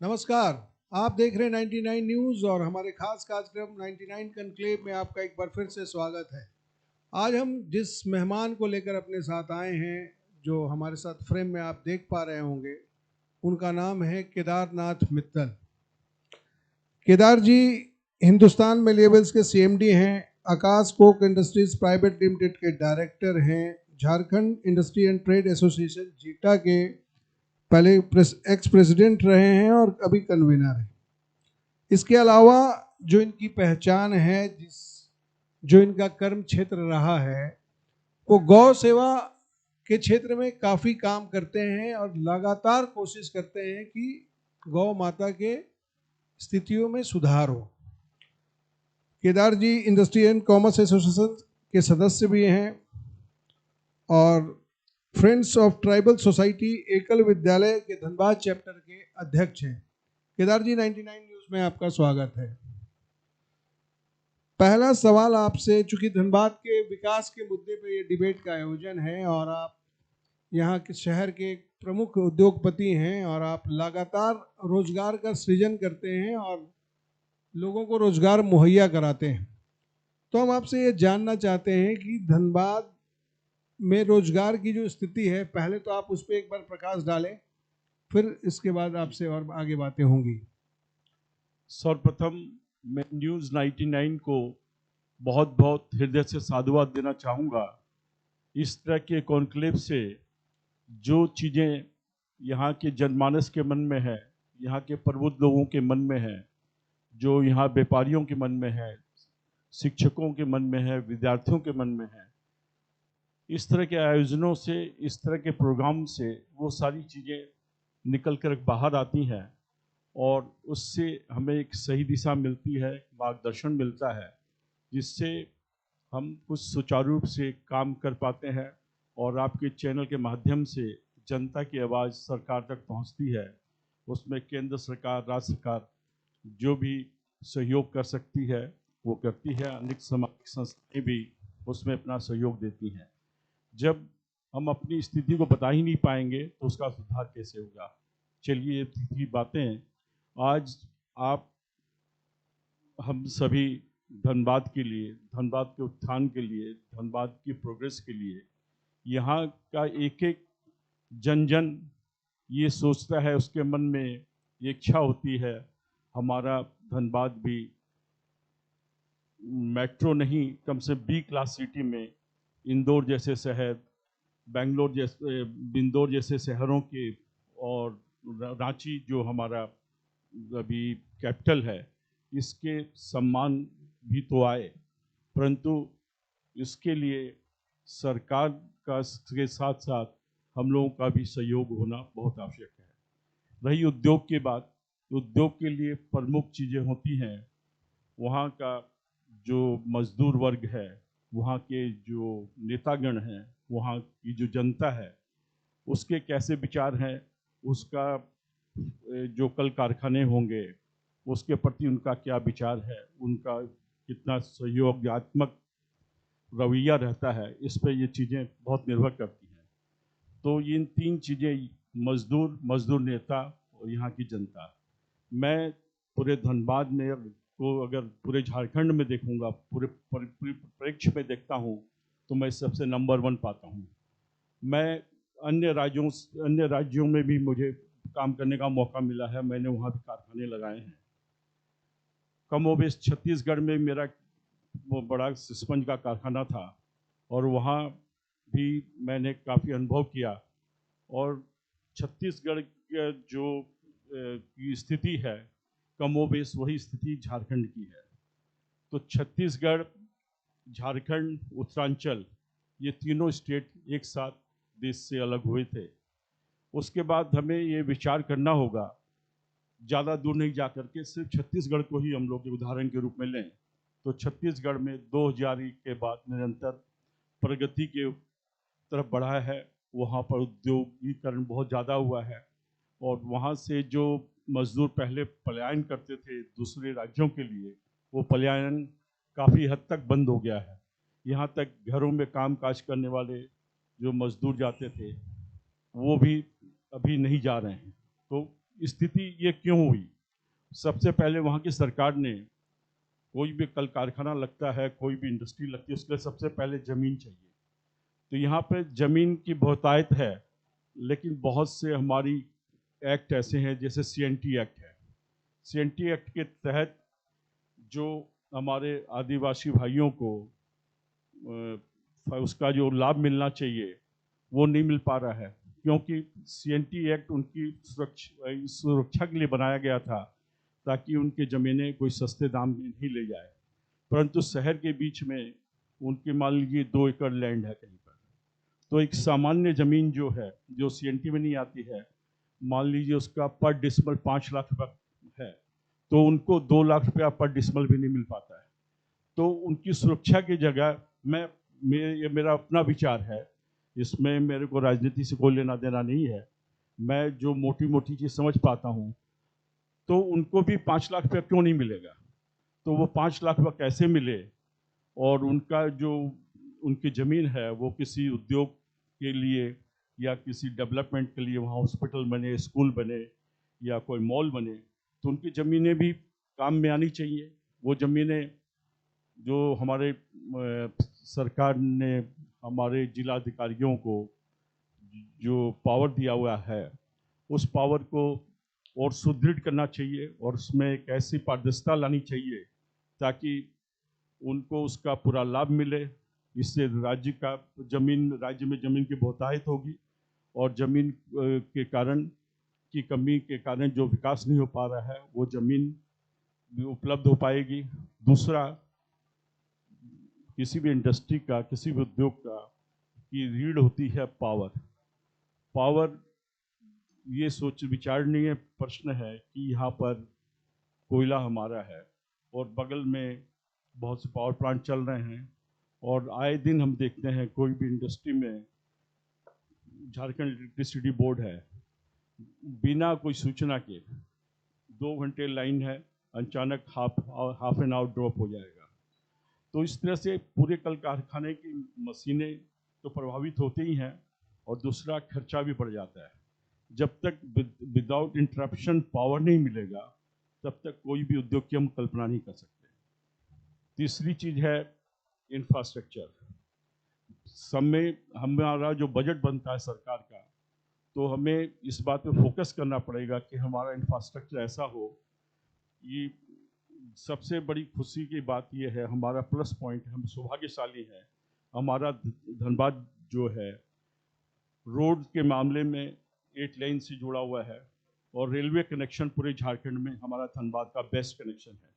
नमस्कार। आप देख रहे हैं 99 न्यूज़ और हमारे खास कार्यक्रम 99 कनक्लेव में आपका एक बार फिर से स्वागत है। आज हम जिस मेहमान को लेकर अपने साथ आए हैं, जो हमारे साथ फ्रेम में आप देख पा रहे होंगे, उनका नाम है केदारनाथ मित्तल। केदार जी हिंदुस्तान में लेबल्स के सीएमडी हैं, आकाश कोक इंडस्ट्रीज प्राइवेट लिमिटेड के डायरेक्टर हैं, Jharkhand industry and trade association zeta के पहले एक्स प्रेसिडेंट रहे हैं और अभी कन्वीनर हैं। इसके अलावा जो इनकी पहचान है, जो इनका कर्म क्षेत्र रहा है, वो गौ सेवा के क्षेत्र में काफ़ी काम करते हैं और लगातार कोशिश करते हैं कि गौ माता के स्थितियों में सुधार हो। केदार जी इंडस्ट्री एंड कॉमर्स एसोसिएशन के सदस्य भी हैं और फ्रेंड्स ऑफ ट्राइबल सोसाइटी एकल विद्यालय के धनबाद चैप्टर के अध्यक्ष हैं। केदार जी 99 न्यूज़ में आपका स्वागत है। पहला सवाल आपसे, चूंकि धनबाद के विकास के मुद्दे पर ये डिबेट का आयोजन है और आप यहाँ के शहर के प्रमुख उद्योगपति हैं और आप लगातार रोजगार का सृजन करते हैं और लोगों को रोजगार मुहैया कराते हैं, तो हम आपसे ये जानना चाहते हैं कि धनबाद में रोजगार की जो स्थिति है, पहले तो आप उस पर एक बार प्रकाश डालें, फिर इसके बाद आपसे और आगे बातें होंगी। सर्वप्रथम मैं न्यूज़ 99 को बहुत बहुत हृदय से साधुवाद देना चाहूँगा। इस तरह के कॉन्क्लेव से जो चीज़ें यहाँ के जनमानस के मन में है, यहाँ के प्रबुद्ध लोगों के मन में है, जो यहाँ व्यापारियों के मन में है, शिक्षकों के मन में है, विद्यार्थियों के मन में है, इस तरह के आयोजनों से, इस तरह के प्रोग्राम से वो सारी चीज़ें निकल कर बाहर आती हैं और उससे हमें एक सही दिशा मिलती है, मार्गदर्शन मिलता है, जिससे हम कुछ सुचारू रूप से काम कर पाते हैं और आपके चैनल के माध्यम से जनता की आवाज़ सरकार तक पहुंचती है। उसमें केंद्र सरकार, राज्य सरकार जो भी सहयोग कर सकती है वो करती है, अनेक सामाजिक संस्थाएं भी उसमें अपना सहयोग देती हैं। जब हम अपनी स्थिति को बता ही नहीं पाएंगे तो उसका सुधार कैसे होगा। चलिए ये थी बातें। आज आप हम सभी धनबाद के लिए, धनबाद के उत्थान के लिए, धनबाद की प्रोग्रेस के लिए, यहाँ का एक एक जन जन ये सोचता है, उसके मन में ये इच्छा होती है हमारा धनबाद भी मेट्रो नहीं, कम से बी क्लास सिटी में इंदौर जैसे शहर, बेंगलोर जैसे, इंदौर जैसे शहरों के और रांची जो हमारा अभी कैपिटल है, इसके सम्मान भी तो आए, परंतु इसके लिए सरकार का के साथ साथ हम लोगों का भी सहयोग होना बहुत आवश्यक है। रही उद्योग की बात, उद्योग के लिए प्रमुख चीज़ें होती हैं, वहाँ का जो मजदूर वर्ग है, वहाँ के जो नेतागण हैं, वहाँ की जो जनता है, उसके कैसे विचार हैं, उसका जो कल कारखाने होंगे उसके प्रति उनका क्या विचार है, उनका कितना सहयोगात्मक रवैया रहता है, इस पर ये चीज़ें बहुत निर्भर करती हैं। तो इन तीन चीज़ें, मजदूर, मजदूर नेता और यहाँ की जनता, मैं पूरे धनबाद में को अगर पूरे झारखंड में देखूंगा, पूरे परिप्रेक्ष्य में देखता हूँ, तो मैं सबसे नंबर 1 पाता हूँ। मैं अन्य राज्यों में भी मुझे काम करने का मौका मिला है, मैंने वहाँ भी कारखाने लगाए हैं। कमोबेश छत्तीसगढ़ में मेरा वो बड़ा स्पंज का कारखाना था और वहाँ भी मैंने काफ़ी अनुभव किया, और छत्तीसगढ़ का जो की स्थिति है, कमोबेश वही स्थिति झारखंड की है। तो छत्तीसगढ़, झारखंड, उत्तरांचल, ये तीनों स्टेट एक साथ देश से अलग हुए थे। उसके बाद हमें ये विचार करना होगा, ज़्यादा दूर नहीं जा कर के सिर्फ छत्तीसगढ़ को ही हम लोग उदाहरण के रूप में लें, तो छत्तीसगढ़ में 2000 के बाद निरंतर प्रगति के तरफ बढ़ा है। वहाँ पर उद्योगीकरण बहुत ज़्यादा हुआ है और वहाँ से जो मजदूर पहले पलायन करते थे दूसरे राज्यों के लिए, वो पलायन काफ़ी हद तक बंद हो गया है। यहाँ तक घरों में काम काज करने वाले जो मजदूर जाते थे वो भी अभी नहीं जा रहे हैं। तो स्थिति ये क्यों हुई? सबसे पहले वहाँ की सरकार ने, कोई भी कल कारखाना लगता है, कोई भी इंडस्ट्री लगती है, उसके लिए सबसे पहले ज़मीन चाहिए। तो यहाँ पे ज़मीन की बहुतायत है, लेकिन बहुत से हमारी एक्ट ऐसे हैं, जैसे सीएनटी एक्ट है। सीएनटी एक्ट के तहत जो हमारे आदिवासी भाइयों को उसका जो लाभ मिलना चाहिए वो नहीं मिल पा रहा है, क्योंकि सीएनटी एक्ट उनकी सुरक्षा के लिए बनाया गया था, ताकि उनके ज़मीनें कोई सस्ते दाम में नहीं ले जाए। परंतु शहर के बीच में उनके मान लीजिए 2 एकड़ लैंड है कहीं पर, तो एक सामान्य ज़मीन जो है, जो सीएनटी में नहीं आती है, मान लीजिए उसका पर डिसमल 5 लाख रुपये है, तो उनको 2 लाख रुपया पर डिसमल भी नहीं मिल पाता है। तो उनकी सुरक्षा की जगह ये मेरा अपना विचार है, इसमें मेरे को राजनीति से कोई लेना देना नहीं है। मैं जो मोटी मोटी चीज़ समझ पाता हूँ, तो उनको भी 5 लाख रुपया क्यों नहीं मिलेगा? तो वो 5 लाख रुपया कैसे मिले? और उनका जो उनकी ज़मीन है वो किसी उद्योग के लिए या किसी डेवलपमेंट के लिए, वहाँ हॉस्पिटल बने, स्कूल बने या कोई मॉल बने, तो उनकी ज़मीनें भी काम में आनी चाहिए। वो ज़मीनें जो हमारे सरकार ने हमारे जिलाधिकारियों को जो पावर दिया हुआ है, उस पावर को और सुदृढ़ करना चाहिए, और उसमें एक ऐसी पारदर्शिता लानी चाहिए ताकि उनको उसका पूरा लाभ मिले। इससे राज्य में ज़मीन की बहुतायत होगी, और ज़मीन के कारण की कमी के कारण जो विकास नहीं हो पा रहा है, वो ज़मीन भी उपलब्ध हो पाएगी। दूसरा, किसी भी इंडस्ट्री का, किसी भी उद्योग का की रीढ़ होती है पावर। पावर ये सोच विचारणीय प्रश्न है कि यहाँ पर कोयला हमारा है और बगल में बहुत से पावर प्लांट चल रहे हैं, और आए दिन हम देखते हैं कोई भी इंडस्ट्री में, झारखंड इलेक्ट्रिसिटी बोर्ड है, बिना कोई सूचना के 2 घंटे लाइन है, अचानक हाफ एन आवर ड्रॉप हो जाएगा। तो इस तरह से पूरे कल कारखाने की मशीनें तो प्रभावित होते ही हैं, और दूसरा खर्चा भी बढ़ जाता है। जब तक विदाउट इंटरप्शन पावर नहीं मिलेगा, तब तक कोई भी उद्योग की हम कल्पना नहीं कर सकते। तीसरी चीज़ है इंफ्रास्ट्रक्चर। समय हमारा जो बजट बनता है सरकार का, तो हमें इस बात पे फोकस करना पड़ेगा कि हमारा इंफ्रास्ट्रक्चर ऐसा हो। ये सबसे बड़ी खुशी की बात यह है, हमारा प्लस पॉइंट, हम सौभाग्यशाली हैं, हमारा धनबाद जो है रोड के मामले में 8 लेन से जुड़ा हुआ है, और रेलवे कनेक्शन पूरे झारखंड में हमारा धनबाद का बेस्ट कनेक्शन है।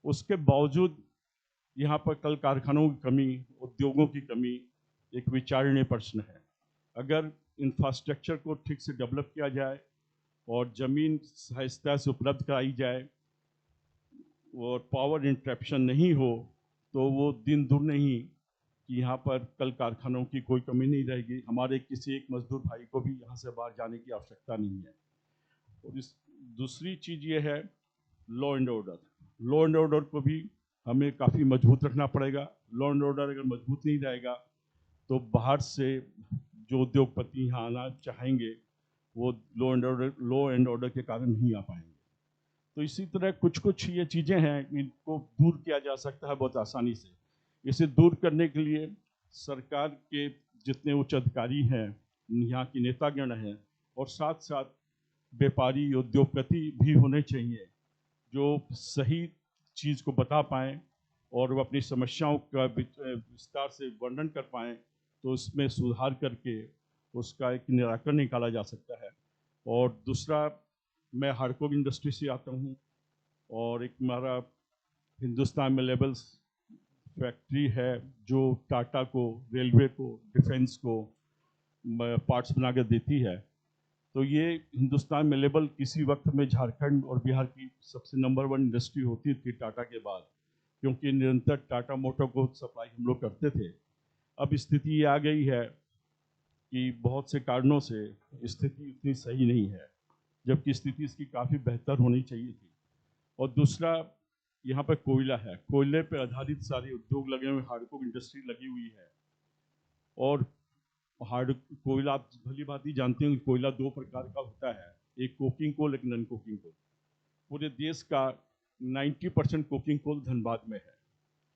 उसके बावजूद यहाँ पर कल कारखानों की कमी, उद्योगों की कमी एक विचारणीय प्रश्न है। अगर इंफ्रास्ट्रक्चर को ठीक से डेवलप किया जाए और ज़मीन सहायता से उपलब्ध कराई जाए और पावर इंटरप्शन नहीं हो, तो वो दिन दूर नहीं कि यहाँ पर कल कारखानों की कोई कमी नहीं रहेगी। हमारे किसी एक मजदूर भाई को भी यहाँ से बाहर जाने की आवश्यकता नहीं है। और इस दूसरी चीज़ ये है law and order. Law and order को भी हमें काफ़ी मजबूत रखना पड़ेगा। लॉ एंड ऑर्डर अगर मजबूत नहीं रहेगा, तो बाहर से जो उद्योगपति यहाँ आना चाहेंगे, वो लॉ एंड ऑर्डर के कारण नहीं आ पाएंगे। तो इसी तरह कुछ कुछ ये चीज़ें हैं, इनको दूर किया जा सकता है बहुत आसानी से। इसे दूर करने के लिए सरकार के जितने उच्च अधिकारी हैं, यहाँ की नेतागण हैं, और साथ साथ व्यापारी, उद्योगपति भी होने चाहिए जो सही चीज़ को बता पाएँ और वो अपनी समस्याओं का विस्तार से वर्णन कर पाएँ, तो उसमें सुधार करके उसका एक निराकरण निकाला जा सकता है। और दूसरा, मैं हार्डकोक इंडस्ट्री से आता हूँ, और एक हमारा हिंदुस्तान में लेबल्स फैक्ट्री है जो टाटा को, रेलवे को, डिफेंस को पार्ट्स बना कर देती है। तो ये हिंदुस्तान में लेबल किसी वक्त में झारखंड और बिहार की सबसे नंबर 1 इंडस्ट्री होती थी टाटा के बाद, क्योंकि निरंतर टाटा मोटर को सप्लाई हम लोग करते थे। अब स्थिति ये आ गई है कि बहुत से कारणों से स्थिति उतनी सही नहीं है, जबकि स्थिति इसकी काफ़ी बेहतर होनी चाहिए थी। और दूसरा, यहाँ पर कोयला है, कोयले पर आधारित सारे उद्योग लगे हुए, हार्डकोक इंडस्ट्री लगी हुई है। और कोयला आप भली भांति जानते हैं कि कोयला 2 प्रकार का होता है। एक कोकिंग कोल, एक नॉन कोकिंग कोल। पूरे देश का 90% कोकिंग कोल धनबाद में है।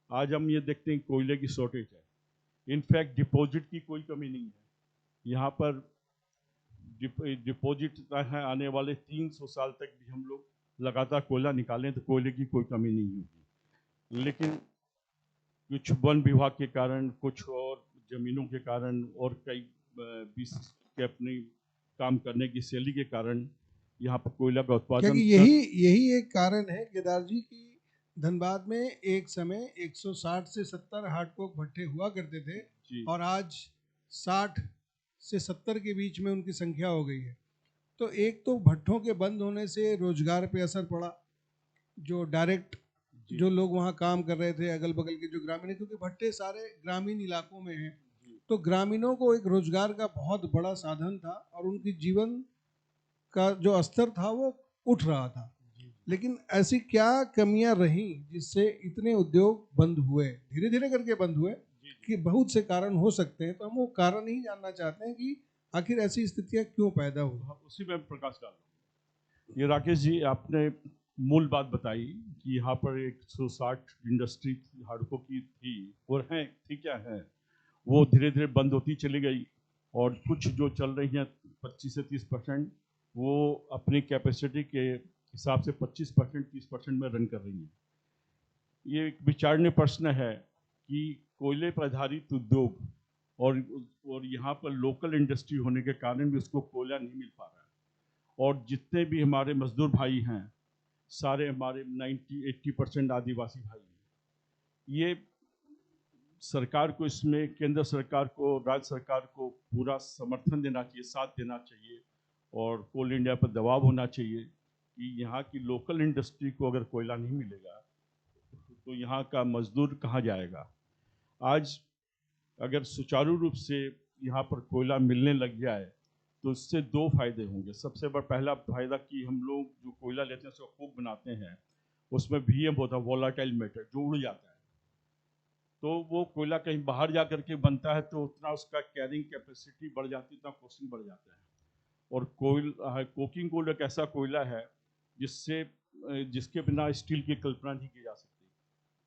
आज हम ये देखते हैं कोयले की शॉर्टेज है। इनफैक्ट डिपॉजिट की कोई कमी नहीं है यहाँ पर। डिपॉजिट है, आने वाले 300 साल तक भी हम लोग लगातार कोयला निकालें तो कोयले की कोई कमी नहीं होगी। लेकिन कुछ वन विभाग के कारण, कुछ और जमीनों के कारण और कई बीस के अपने काम करने की शैली के कारण यहाँ पर कोयला का उत्पादन क्योंकि यही एक कारण है केदार जी की धनबाद में एक समय 160 से 70 हार्डकोक भट्टे हुआ करते थे जी और आज 60 से 70 के बीच में उनकी संख्या हो गई है। तो एक तो भट्टों के बंद होने से रोजगार पे असर पड़ा, जो डायरेक्ट जी जो लोग वहाँ काम कर रहे थे अगल बगल के जो ग्रामीण, क्योंकि भट्टे सारे ग्रामीण इलाकों में हैं, जी तो ग्रामीणों को एक रोजगार का बहुत बड़ा साधन था और उनकी जीवन का जो स्तर था वो उठ रहा था। जी लेकिन ऐसी क्या कमियां रहीं जिससे इतने उद्योग बंद हुए, धीरे धीरे करके बंद हुए? जी कि बहुत से कारण हो सकते हैं, तो हम वो कारण ही जानना चाहते हैं कि आखिर ऐसी स्थितियां क्यों पैदा हुई। उसी में प्रकाश डाल रहा हूँ। ये राकेश जी, आपने मूल बात बताई कि यहाँ पर 160 इंडस्ट्री हार्डकोक की थी और हैं, थी क्या है, वो धीरे धीरे बंद होती चली गई और कुछ जो चल रही हैं 25 से 30% वो अपनी कैपेसिटी के हिसाब से 25% 30% में रन कर रही हैं। ये एक विचारणीय प्रश्न है कि कोयले पर आधारित उद्योग और यहाँ पर लोकल इंडस्ट्री होने के कारण भी उसको कोयला नहीं मिल पा रहा है। और जितने भी हमारे मजदूर भाई हैं, सारे हमारे 90-80% आदिवासी भाई हैं। ये सरकार को इसमें, केंद्र सरकार को, राज्य सरकार को पूरा समर्थन देना चाहिए, साथ देना चाहिए और कोल इंडिया पर दबाव होना चाहिए कि यहाँ की लोकल इंडस्ट्री को अगर कोयला नहीं मिलेगा तो यहाँ का मजदूर कहाँ जाएगा। आज अगर सुचारू रूप से यहाँ पर कोयला मिलने लग जाए तो इससे दो फायदे होंगे। सबसे बड़ा पहला फायदा कि हम लोग जो कोयला लेते हैं उसका कोक बनाते हैं, उसमें वीएम होता है, वोलाटाइल मैटर, जो उड़ जाता है। तो वो कोयला कहीं बाहर जा करके बनता है तो उतना उसका कैरिंग कैपेसिटी बढ़ जाती है, उतना कॉस्टिंग बढ़ जाता है। और कोकिंग कोल एक ऐसा कोयला है जिसके बिना स्टील की कल्पना नहीं की जा सकती।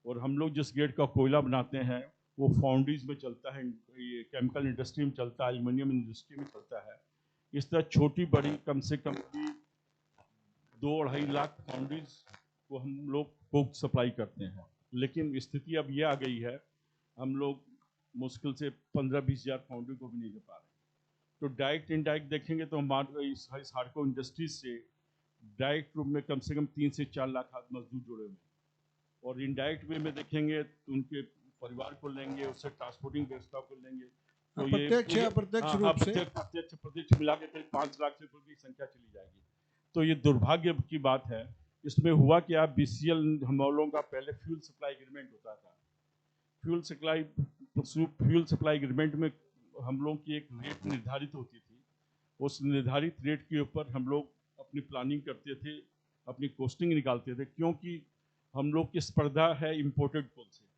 और हम लोग जिस ग्रेड का कोयला बनाते हैं वो फाउंड्रीज में चलता है, ये केमिकल इंडस्ट्री में चलता है, एल्युमिनियम इंडस्ट्री में चलता है। इस तरह छोटी बड़ी कम से कम भी 2-2.5 लाख फाउंड्रीज को हम लोग कोक सप्लाई करते हैं। लेकिन स्थिति अब ये आ गई है, हम लोग मुश्किल से 15-20 हज़ार फाउंड्री को भी नहीं दे पा रहे। तो डायरेक्ट इनडायरेक्ट देखेंगे तो हमारे इस हार्डकोक इंडस्ट्रीज से डायरेक्ट रूप में कम से कम 3 से 4 लाख मजदूर जुड़े हुए हैं। और इनडायरेक्ट वे में देखेंगे तो उनके परिवार को लेंगे, उससे ट्रांसपोर्टिंग व्यवस्था को लेंगे, तो ये प्रत्यक्ष या अप्रत्यक्ष रूप से प्रत्यक्ष मिला के करीब 5 लाख से ऊपर की संख्या चली जाएगी। तो ये दुर्भाग्य की बात है। इसमें हुआ क्या, बीसीएल हम लोगों का पहले फ्यूल सप्लाई एग्रीमेंट होता था। फ्यूल सप्लाई एग्रीमेंट में हम लोग की एक रेट निर्धारित होती थी। उस निर्धारित रेट के ऊपर हम लोग अपनी प्लानिंग करते थे, अपनी कॉस्टिंग निकालते थे, क्योंकि हम लोग की स्पर्धा है इम्पोर्टेड कोल से।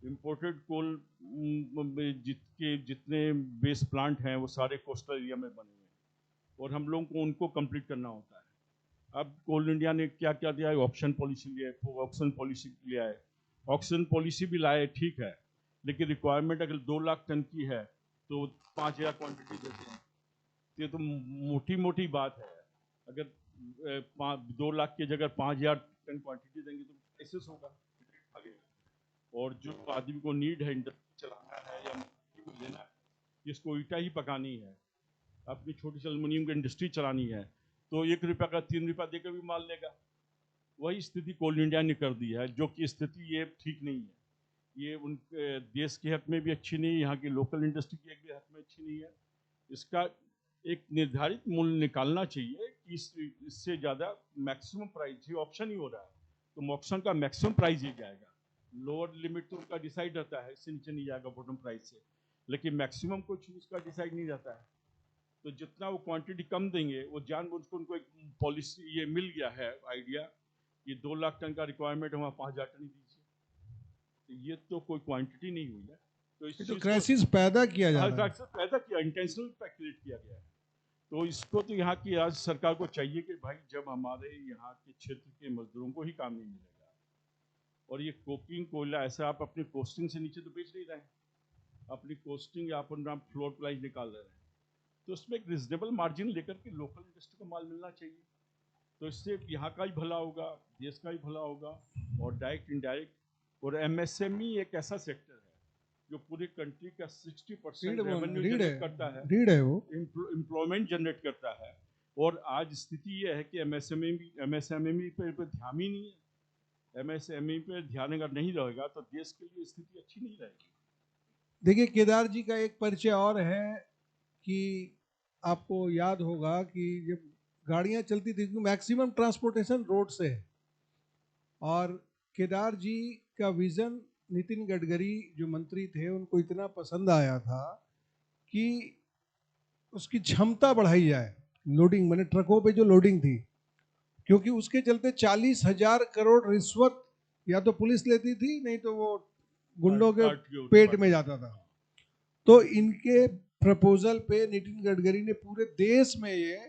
इम्पोर्टेड कोल जितने बेस प्लांट हैं वो सारे कोस्टल एरिया में बने हुए हैं और हम लोग को उनको कंप्लीट करना होता है। अब कोल इंडिया ने क्या क्या दिया है, ऑक्शन पॉलिसी लिया है, ऑक्शन पॉलिसी लिया है। ऑक्शन पॉलिसी भी लाए, ठीक है, लेकिन रिक्वायरमेंट अगर 2 लाख टन की है तो 5,000 क्वान्टिटी देते हैं। ये तो मोटी मोटी बात है। अगर 2 लाख की जगह 5,000 टन क्वांटिटी देंगे तो कैसे होगा आगे। और जो आदमी को नीड है, इंडस्ट्री चलाना है या लेना है, जिसको ईटा ही पकानी है, अपनी छोटी सी एल्युमिनियम की इंडस्ट्री चलानी है, तो 1 रुपया का 3 रुपया देकर भी माल लेगा। वही स्थिति कोल इंडिया ने कर दी है, जो कि स्थिति ये ठीक नहीं है। ये उन देश के हक में भी अच्छी नहीं है, यहाँ की लोकल इंडस्ट्री के हक में अच्छी नहीं है। इसका एक निर्धारित मूल्य निकालना चाहिए कि इससे ज़्यादा मैक्सिमम प्राइस, ये ऑप्शन ही हो रहा है तो ऑप्शन का मैक्सिमम प्राइस ही जाएगा। लोअर लिमिट तो उनका डिसाइड रहता है, इससे नीचे नहीं जाएगा बॉटम प्राइस से, लेकिन मैक्सिमम कुछ उसका डिसाइड नहीं रहता है। तो जितना वो क्वांटिटी कम देंगे, वो जानबूझ को उनको एक पॉलिसी ये मिल गया है आइडिया कि 2 लाख टन का रिक्वायरमेंट है, वहाँ 5,000 टन ही दीजिए। तो ये तो कोई क्वांटिटी नहीं हुई है। तो इस तो क्राइसिस पैदा किया जा रहा है। पैदा किया, इंटेंशनल क्रिएट किया गया है। तो इसको तो यहाँ की राज्य सरकार को चाहिए कि भाई जब हमारे यहाँ के क्षेत्र के मजदूरों को ही काम नहीं मिलेगा और ये कोकिंग कोयला ऐसा आप अपनी कोस्टिंग से नीचे तो बेच नहीं रहे हैं, अपनी कोस्टिंग या अपन आप फ्लोर प्राइस निकाल रहे हैं, तो उसमें एक रिजनेबल मार्जिन लेकर के लोकल इंडस्ट्री को माल मिलना चाहिए। तो इससे यहाँ का ही भला होगा, देश का ही भला होगा, और डायरेक्ट इनडायरेक्ट। और एमएसएमई एक ऐसा सेक्टर है जो पूरी कंट्री का 60% रेवेन्यू जनरेट करता है, रीड है वो, एम्प्लॉयमेंट जनरेट करता है। और आज स्थिति ये है कि एमएसएमई पे ध्यान ही नहीं है। एमएसएमई पे ध्यान अगर नहीं रहेगा तो देश के लिए स्थिति अच्छी नहीं रहेगी। देखिए केदार जी का एक परिचय और है कि आपको याद होगा कि जब गाड़ियां चलती थी, मैक्सिमम ट्रांसपोर्टेशन रोड से है, और केदार जी का विजन नितिन गडकरी जो मंत्री थे उनको इतना पसंद आया था कि उसकी क्षमता बढ़ाई जाए, लोडिंग मैंने ट्रकों पे जो लोडिंग थी, क्योंकि उसके चलते 40,000 करोड़ रिश्वत या तो पुलिस लेती थी, नहीं तो वो गुंडों के पेट में जाता था। तो इनके प्रपोजल पे नितिन गडकरी ने पूरे देश में ये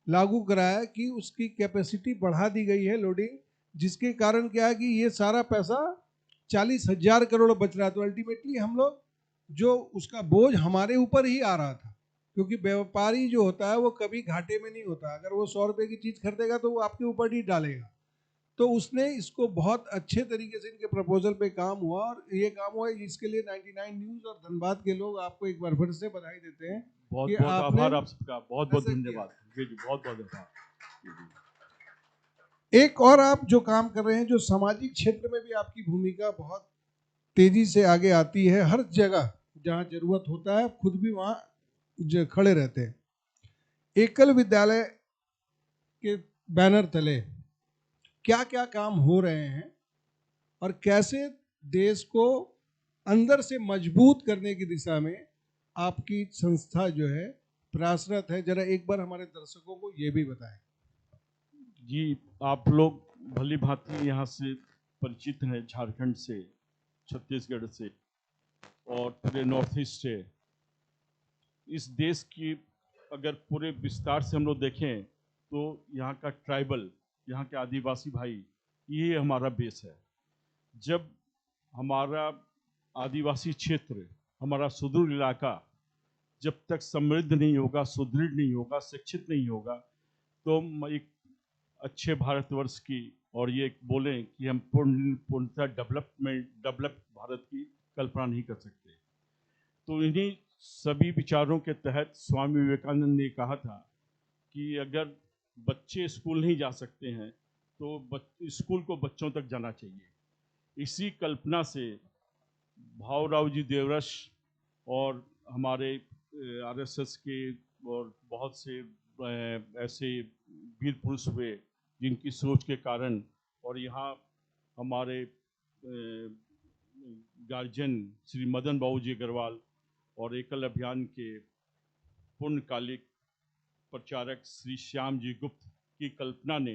लागू कराया कि उसकी कैपेसिटी बढ़ा दी गई है लोडिंग, जिसके कारण क्या है कि ये सारा पैसा 40,000 करोड़ बच रहा है। तो अल्टीमेटली हम लोग जो उसका बोझ हमारे ऊपर ही आ रहा था, क्योंकि व्यापारी जो होता है वो कभी घाटे में नहीं होता। अगर वो 100 रुपए की चीज खरीदेगा तो वो आपके ऊपर ही डालेगा। तो उसने इसको बहुत अच्छे तरीके से इनके प्रपोजल पे काम हुआ, और ये काम हुआ। इसके लिए 99 न्यूज और धनबाद के लोग आपको एक बार फिर से बधाई देते हैं। बहुत कि बहुत आपने आभार आप सबका, बहुत बहुत ऐसा धन्यवाद जी जी, बहुत बहुत आभार जी जी। एक और आप जो काम कर रहे हैं, जो सामाजिक क्षेत्र में भी आपकी भूमिका बहुत तेजी से आगे आती है, हर जगह जहां जरूरत होता है खुद भी वहां खड़े रहते हैं। एकल विद्यालय के बैनर तले क्या क्या काम हो रहे हैं और कैसे देश को अंदर से मजबूत करने की दिशा में आपकी संस्था जो है प्रयासरत है, जरा एक बार हमारे दर्शकों को ये भी बताएं। जी, आप लोग भली भांति यहाँ से परिचित हैं, झारखंड से, छत्तीसगढ़ से और पूरे नॉर्थ ईस्ट से। इस देश की अगर पूरे विस्तार से हम लोग देखें तो यहाँ का ट्राइबल, यहाँ के आदिवासी भाई, ये हमारा बेस है। जब हमारा आदिवासी क्षेत्र, हमारा सुदूर इलाका जब तक समृद्ध नहीं होगा, सुदृढ़ नहीं होगा, शिक्षित नहीं होगा, तो हम एक अच्छे भारतवर्ष की, और ये बोलें कि हम पूर्णतः डेवलप्ड भारत की कल्पना नहीं कर सकते। तो इन्हीं सभी विचारों के तहत स्वामी विवेकानंद ने कहा था कि अगर बच्चे स्कूल नहीं जा सकते हैं तो स्कूल को बच्चों तक जाना चाहिए। इसी कल्पना से भावराव जी देवरस और हमारे आरएसएस के और बहुत से ऐसे वीर पुरुष हुए जिनकी सोच के कारण, और यहाँ हमारे गार्जियन श्री मदन बाबू जी अग्रवाल और एकल अभियान के पूर्णकालिक प्रचारक श्री श्याम जी गुप्त की कल्पना ने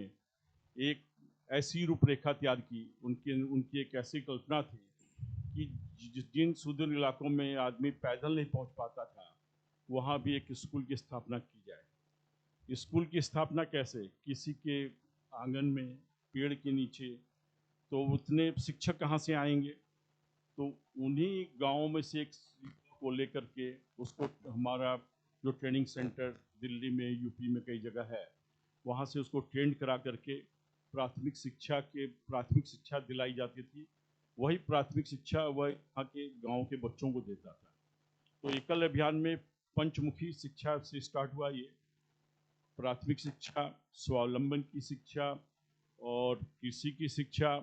एक ऐसी रूपरेखा तैयार की। उनकी एक ऐसी कल्पना थी कि जिन सुदूर इलाकों में आदमी पैदल नहीं पहुंच पाता था, वहाँ भी एक स्कूल की स्थापना की जाए। स्कूल की स्थापना कैसे? किसी के आंगन में, पेड़ के नीचे। तो उतने शिक्षक कहाँ से आएंगे? तो उन्हीं गाँव में से एक को लेकर के उसको हमारा जो ट्रेनिंग सेंटर दिल्ली में, यूपी में कई जगह है, वहाँ से उसको ट्रेंड करा करके प्राथमिक शिक्षा दिलाई जाती थी। वही प्राथमिक शिक्षा वह यहाँ के गांव के बच्चों को देता था। तो एकल अभियान में पंचमुखी शिक्षा से स्टार्ट हुआ। ये प्राथमिक शिक्षा, स्वावलंबन की शिक्षा और कृषि की शिक्षा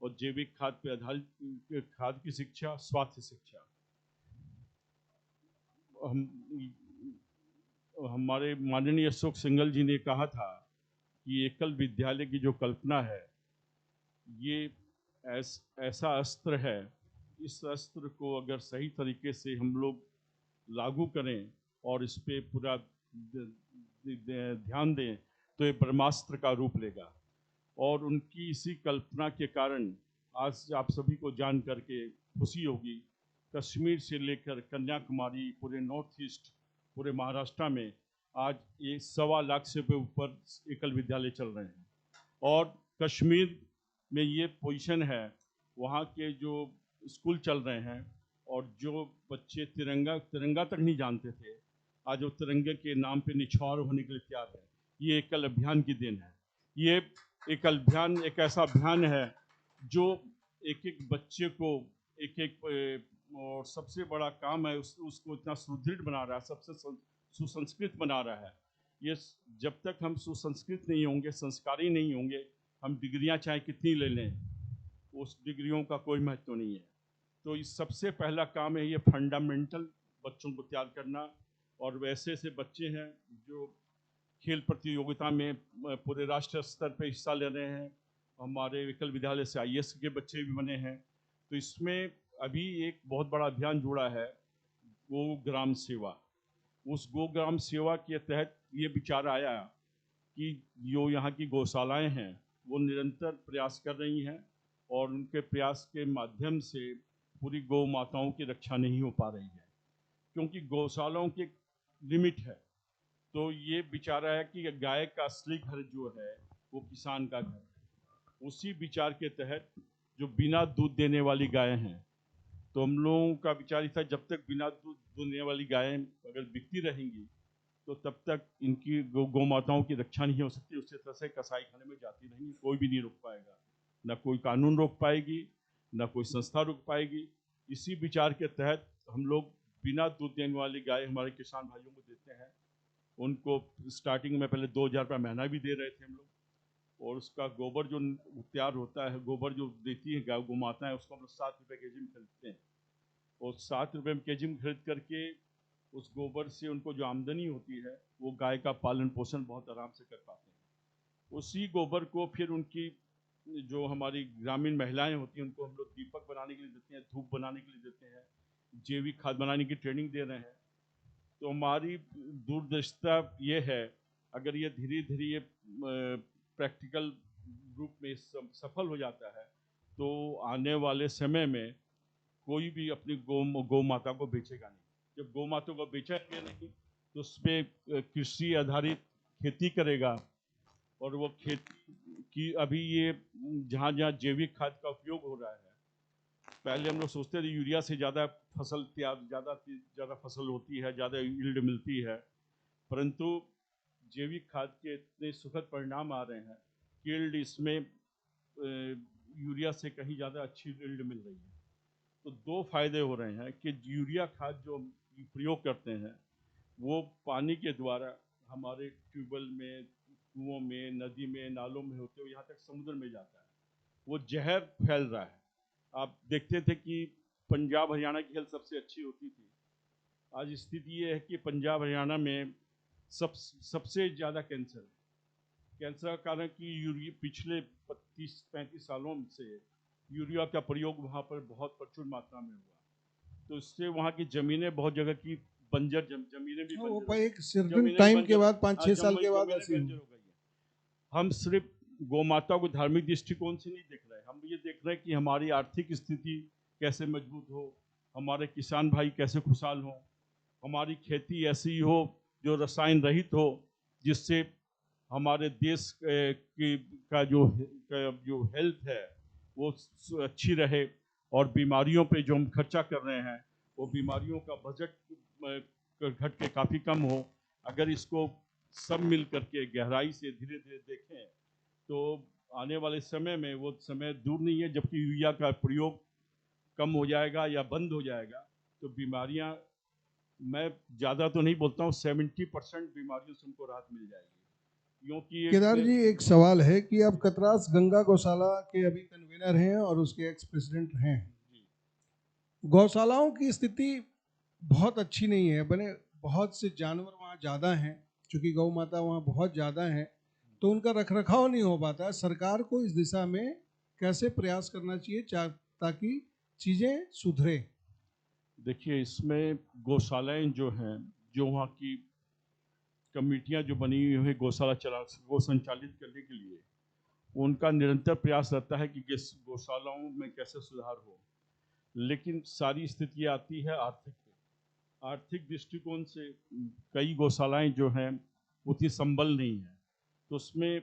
और जैविक खाद पे आधारित खाद की शिक्षा, स्वास्थ्य शिक्षा। हमारे माननीय अशोक सिंघल जी ने कहा था कि एकल विद्यालय की जो कल्पना है, ये ऐसा अस्त्र है, इस अस्त्र को अगर सही तरीके से हम लोग लागू करें और इस पर पूरा ध्यान दें तो ये ब्रह्मास्त्र का रूप लेगा। और उनकी इसी कल्पना के कारण आज आप सभी को जान करके खुशी होगी, कश्मीर से लेकर कन्याकुमारी, पूरे नॉर्थ ईस्ट, पूरे महाराष्ट्र में आज ये 1.25 लाख से ऊपर एकल विद्यालय चल रहे हैं। और कश्मीर में ये पोजीशन है, वहाँ के जो स्कूल चल रहे हैं और जो बच्चे तिरंगा तक नहीं जानते थे, आज वो तिरंगे के नाम पे निछावर होने के लिए तैयार है। ये एकल अभियान की देन है। ये एकल अभियान एक ऐसा अभियान है जो एक एक बच्चे को और सबसे बड़ा काम है उसको इतना सुदृढ़ बना रहा है, सबसे सुसंस्कृत बना रहा है। ये जब तक हम सुसंस्कृत नहीं होंगे, संस्कारी नहीं होंगे, हम डिग्रियां चाहे कितनी ले लें, उस डिग्रियों का कोई महत्व नहीं है। तो इस सबसे पहला काम है ये फंडामेंटल बच्चों को तैयार करना। और वैसे से बच्चे हैं जो खेल प्रतियोगिता में पूरे राष्ट्रीय स्तर पर हिस्सा ले रहे हैं। हमारे विकल विद्यालय से IAS के बच्चे भी बने हैं। तो इसमें अभी एक बहुत बड़ा अभियान जुड़ा है, गो ग्राम सेवा। उस गो ग्राम सेवा के तहत ये विचार आया कि जो यहाँ की गौशालाएं हैं वो निरंतर प्रयास कर रही हैं और उनके प्रयास के माध्यम से पूरी गौ माताओं की रक्षा नहीं हो पा रही है, क्योंकि गौशालाओं की लिमिट है। तो ये विचार आया कि गाय का असली घर जो है वो किसान का घर है। उसी विचार के तहत जो बिना दूध देने वाली गायें हैं, तो हम लोगों का विचार था जब तक बिना दूध देने वाली गायें अगर बिकती रहेंगी तो तब तक इनकी गौ माताओं की रक्षा नहीं हो सकती। उससे तरह से कसाई खाने में जाती रहेंगी, कोई भी नहीं रोक पाएगा, ना कोई कानून रोक पाएगी, ना कोई संस्था रोक पाएगी। इसी विचार के तहत हम लोग बिना दूध देने वाली गाय हमारे किसान भाइयों को देते हैं। उनको स्टार्टिंग में पहले 2,000 रुपये महीना भी दे रहे थे हम लोग, और उसका गोबर जो तैयार होता है, गोबर जो देती है गाय, गौ माता है, उसको हम लोग 7 रुपये केजी में खरीदते हैं। और 7 रुपये में केजी में खरीद करके उस गोबर से उनको जो आमदनी होती है वो गाय का पालन पोषण बहुत आराम से कर पाते हैं। उसी गोबर को फिर उनकी जो हमारी ग्रामीण महिलाएं होती हैं उनको हम लोग दीपक बनाने के लिए देते हैं, धूप बनाने के लिए देते हैं, जैविक खाद बनाने की ट्रेनिंग दे रहे हैं। तो हमारी दूरदर्शिता ये है, अगर ये धीरे धीरे ये प्रैक्टिकल रूप में सफल हो जाता है तो आने वाले समय में कोई भी अपनी गौ माता को बेचेगा नहीं। जब गौ माता को बेचेंगे नहीं तो उस पर कृषि आधारित खेती करेगा। और वो खेती की अभी ये जहाँ जहाँ जैविक खाद का उपयोग हो रहा है, पहले हम लोग सोचते थे यूरिया से ज़्यादा फसल ज़्यादा फसल होती है, ज़्यादा यील्ड मिलती है, परंतु जैविक खाद के इतने सुखद परिणाम आ रहे हैं कि यील्ड इसमें यूरिया से कहीं ज़्यादा अच्छी यील्ड मिल रही है। तो 2 फायदे हो रहे हैं कि यूरिया खाद जो प्रयोग करते हैं वो पानी के द्वारा हमारे ट्यूबवेल में, कुओं में, नदी में, नालों में होते हुए यहाँ तक समुद्र में जाता है, वो जहर फैल रहा है। आप देखते थे कि पंजाब हरियाणा की हेल्थ सबसे अच्छी होती थी, आज स्थिति ये है कि पंजाब हरियाणा में सबसे ज़्यादा कैंसर है। कैंसर का कारण कि पिछले 30-35 सालों से यूरिया का प्रयोग वहाँ पर बहुत प्रचुर मात्रा में हुआ, तो इससे वहाँ की ज़मीनें बहुत जगह की बंजर ज़मीनें भी वो बंजर एक सर्टेन टाइम के बाद 5-6 साल के बाद ऐसी बंजर हो गई है। हम सिर्फ गौ माता को धार्मिक दृष्टिकोण से नहीं देख रहे, हम ये देख रहे हैं कि हमारी आर्थिक स्थिति कैसे मजबूत हो, हमारे किसान भाई कैसे खुशहाल हों, हमारी खेती ऐसी हो जो रसायन रहित हो, जिससे हमारे देश का जो हेल्थ है वो अच्छी रहे, और बीमारियों पे जो हम खर्चा कर रहे हैं वो बीमारियों का बजट घट के काफ़ी कम हो। अगर इसको सब मिल करके गहराई से धीरे धीरे देखें तो आने वाले समय में वो समय दूर नहीं है जबकि यूरिया का प्रयोग कम हो जाएगा या बंद हो जाएगा तो बीमारियां, मैं ज़्यादा तो नहीं बोलता हूँ, 70% बीमारियों से हमको राहत मिल जाएगी। क्योंकि केदार जी, एक सवाल है कि आप कतरास गंगा गौशाला के अभी कन्वीनर हैं और उसके एक्स प्रेसिडेंट हैं। गौशालाओं की स्थिति बहुत अच्छी नहीं है, बने बहुत से जानवर वहाँ ज़्यादा हैं, चूँकि गौ माता वहाँ बहुत ज़्यादा हैं, तो उनका रखरखाव नहीं हो पाता। सरकार को इस दिशा में कैसे प्रयास करना चाहिए ताकि चीज़ें सुधरे? देखिए, इसमें गौशालाएं जो हैं, जो वहाँ की कमेटियाँ जो बनी हुई है गौशाला गौ संचालित करने के लिए, उनका निरंतर प्रयास रहता है कि गौशालाओं में कैसे सुधार हो, लेकिन सारी स्थिति आती है आर्थिक पे। आर्थिक दृष्टिकोण से कई गौशालाएं जो हैं उतनी संबल नहीं है, तो उसमें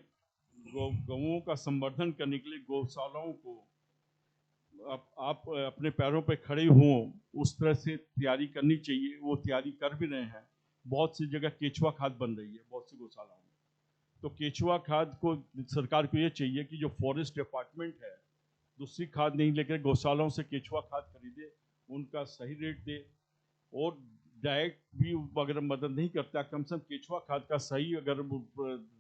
गौओं का संवर्धन करने के लिए गौशालाओं को आप अपने पैरों पे खड़े हों उस तरह से तैयारी करनी चाहिए। वो तैयारी कर भी रहे हैं। बहुत सी जगह केचुआ खाद बन रही है बहुत सी गौशालाओं में। तो केचुआ खाद को सरकार को ये चाहिए कि जो फॉरेस्ट डिपार्टमेंट है दूसरी खाद नहीं लेकर गौशालाओं से केचुआ खाद खरीदे, उनका सही रेट दे, और डायरेक्ट भी अगर मदद नहीं करता, कम से कम केचुआ खाद का सही अगर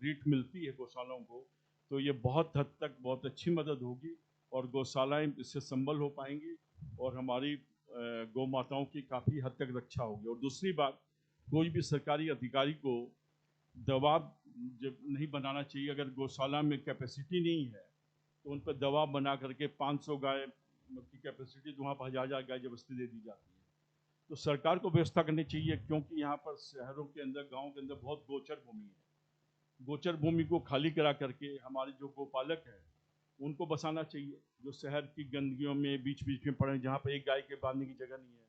रेट मिलती है गौशालाओं को, तो ये बहुत हद तक बहुत अच्छी मदद होगी और गौशालाएं इससे संबल हो पाएंगी और हमारी गौ माताओं की काफ़ी हद तक रक्षा होगी। और दूसरी बात, कोई भी सरकारी अधिकारी को दबाव जब नहीं बनाना चाहिए। अगर गौशाला में कैपेसिटी नहीं है तो उन पर दबाव बना करके 500 गाय की कैपेसिटी तो वहाँ पर 1000 गाय जबरदस्ती दे दी जाती है। तो सरकार को व्यवस्था करनी चाहिए, क्योंकि यहाँ पर शहरों के अंदर, गाँव के अंदर बहुत गोचर भूमि है। गोचर भूमि को खाली करा करके हमारे जो गोपालक हैं उनको बसाना चाहिए, जो शहर की गंदगियों में बीच बीच में पड़े, जहाँ पर एक गाय के बांधने की जगह नहीं है,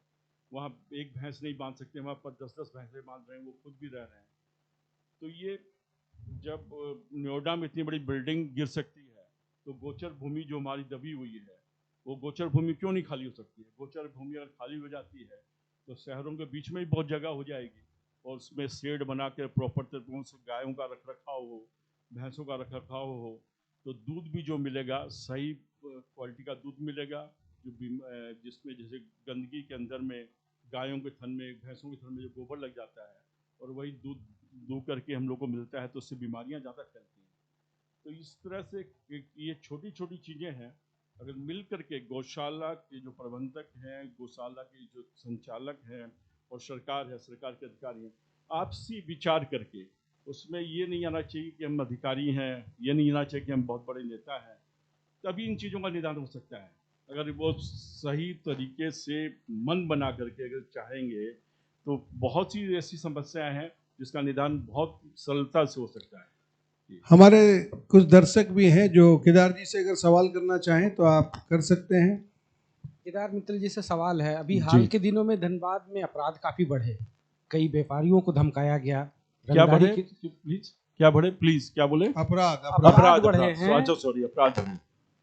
वहाँ एक भैंस नहीं बांध सकते, वहाँ पर 10-10 भैंसें बांध रहे हैं, वो खुद भी रह रहे हैं। तो ये जब नोएडा में इतनी बड़ी बिल्डिंग गिर सकती है, तो गोचर भूमि जो हमारी दबी हुई है, वो गोचर भूमि क्यों नहीं खाली हो सकती है? गोचर भूमि अगर खाली हो जाती है तो शहरों के बीच में ही बहुत जगह हो जाएगी और उसमें शेड बना के प्रॉपर तरीकों से गायों का रखरखाव हो, भैंसों का रखरखाव हो, तो दूध भी जो मिलेगा सही क्वालिटी का दूध मिलेगा, जो जिसमें जैसे गंदगी के अंदर में गायों के थन में, भैंसों के थन में जो गोबर लग जाता है और वही दूध दू करके हम लोग को मिलता है, तो उससे बीमारियां ज़्यादा फैलती हैं। तो इस तरह से ये छोटी छोटी चीज़ें हैं, अगर मिल करके गौशाला के जो प्रबंधक हैं, गौशाला के जो संचालक हैं और सरकार है, सरकार के अधिकारी हैं, आपसी विचार करके, उसमें ये नहीं आना चाहिए कि हम अधिकारी हैं, ये नहीं आना चाहिए कि हम बहुत बड़े नेता हैं, तभी इन चीज़ों का निदान हो सकता है। अगर वो सही तरीके से मन बना करके अगर चाहेंगे तो बहुत सी ऐसी समस्याएं हैं जिसका निदान बहुत सरलता से हो सकता है। हमारे कुछ दर्शक भी हैं जो केदार जी से अगर सवाल करना चाहें तो आप कर सकते हैं। केदार मित्तल जी से सवाल है, अभी हाल के दिनों में धनबाद में अपराध काफी बढ़े, कई व्यापारियों को धमकाया गया। क्या बढ़े प्लीज? क्या बढ़े प्लीज? क्या बोले? अपराध बढ़े हैं। अच्छा सॉरी, अपराध बढ़े।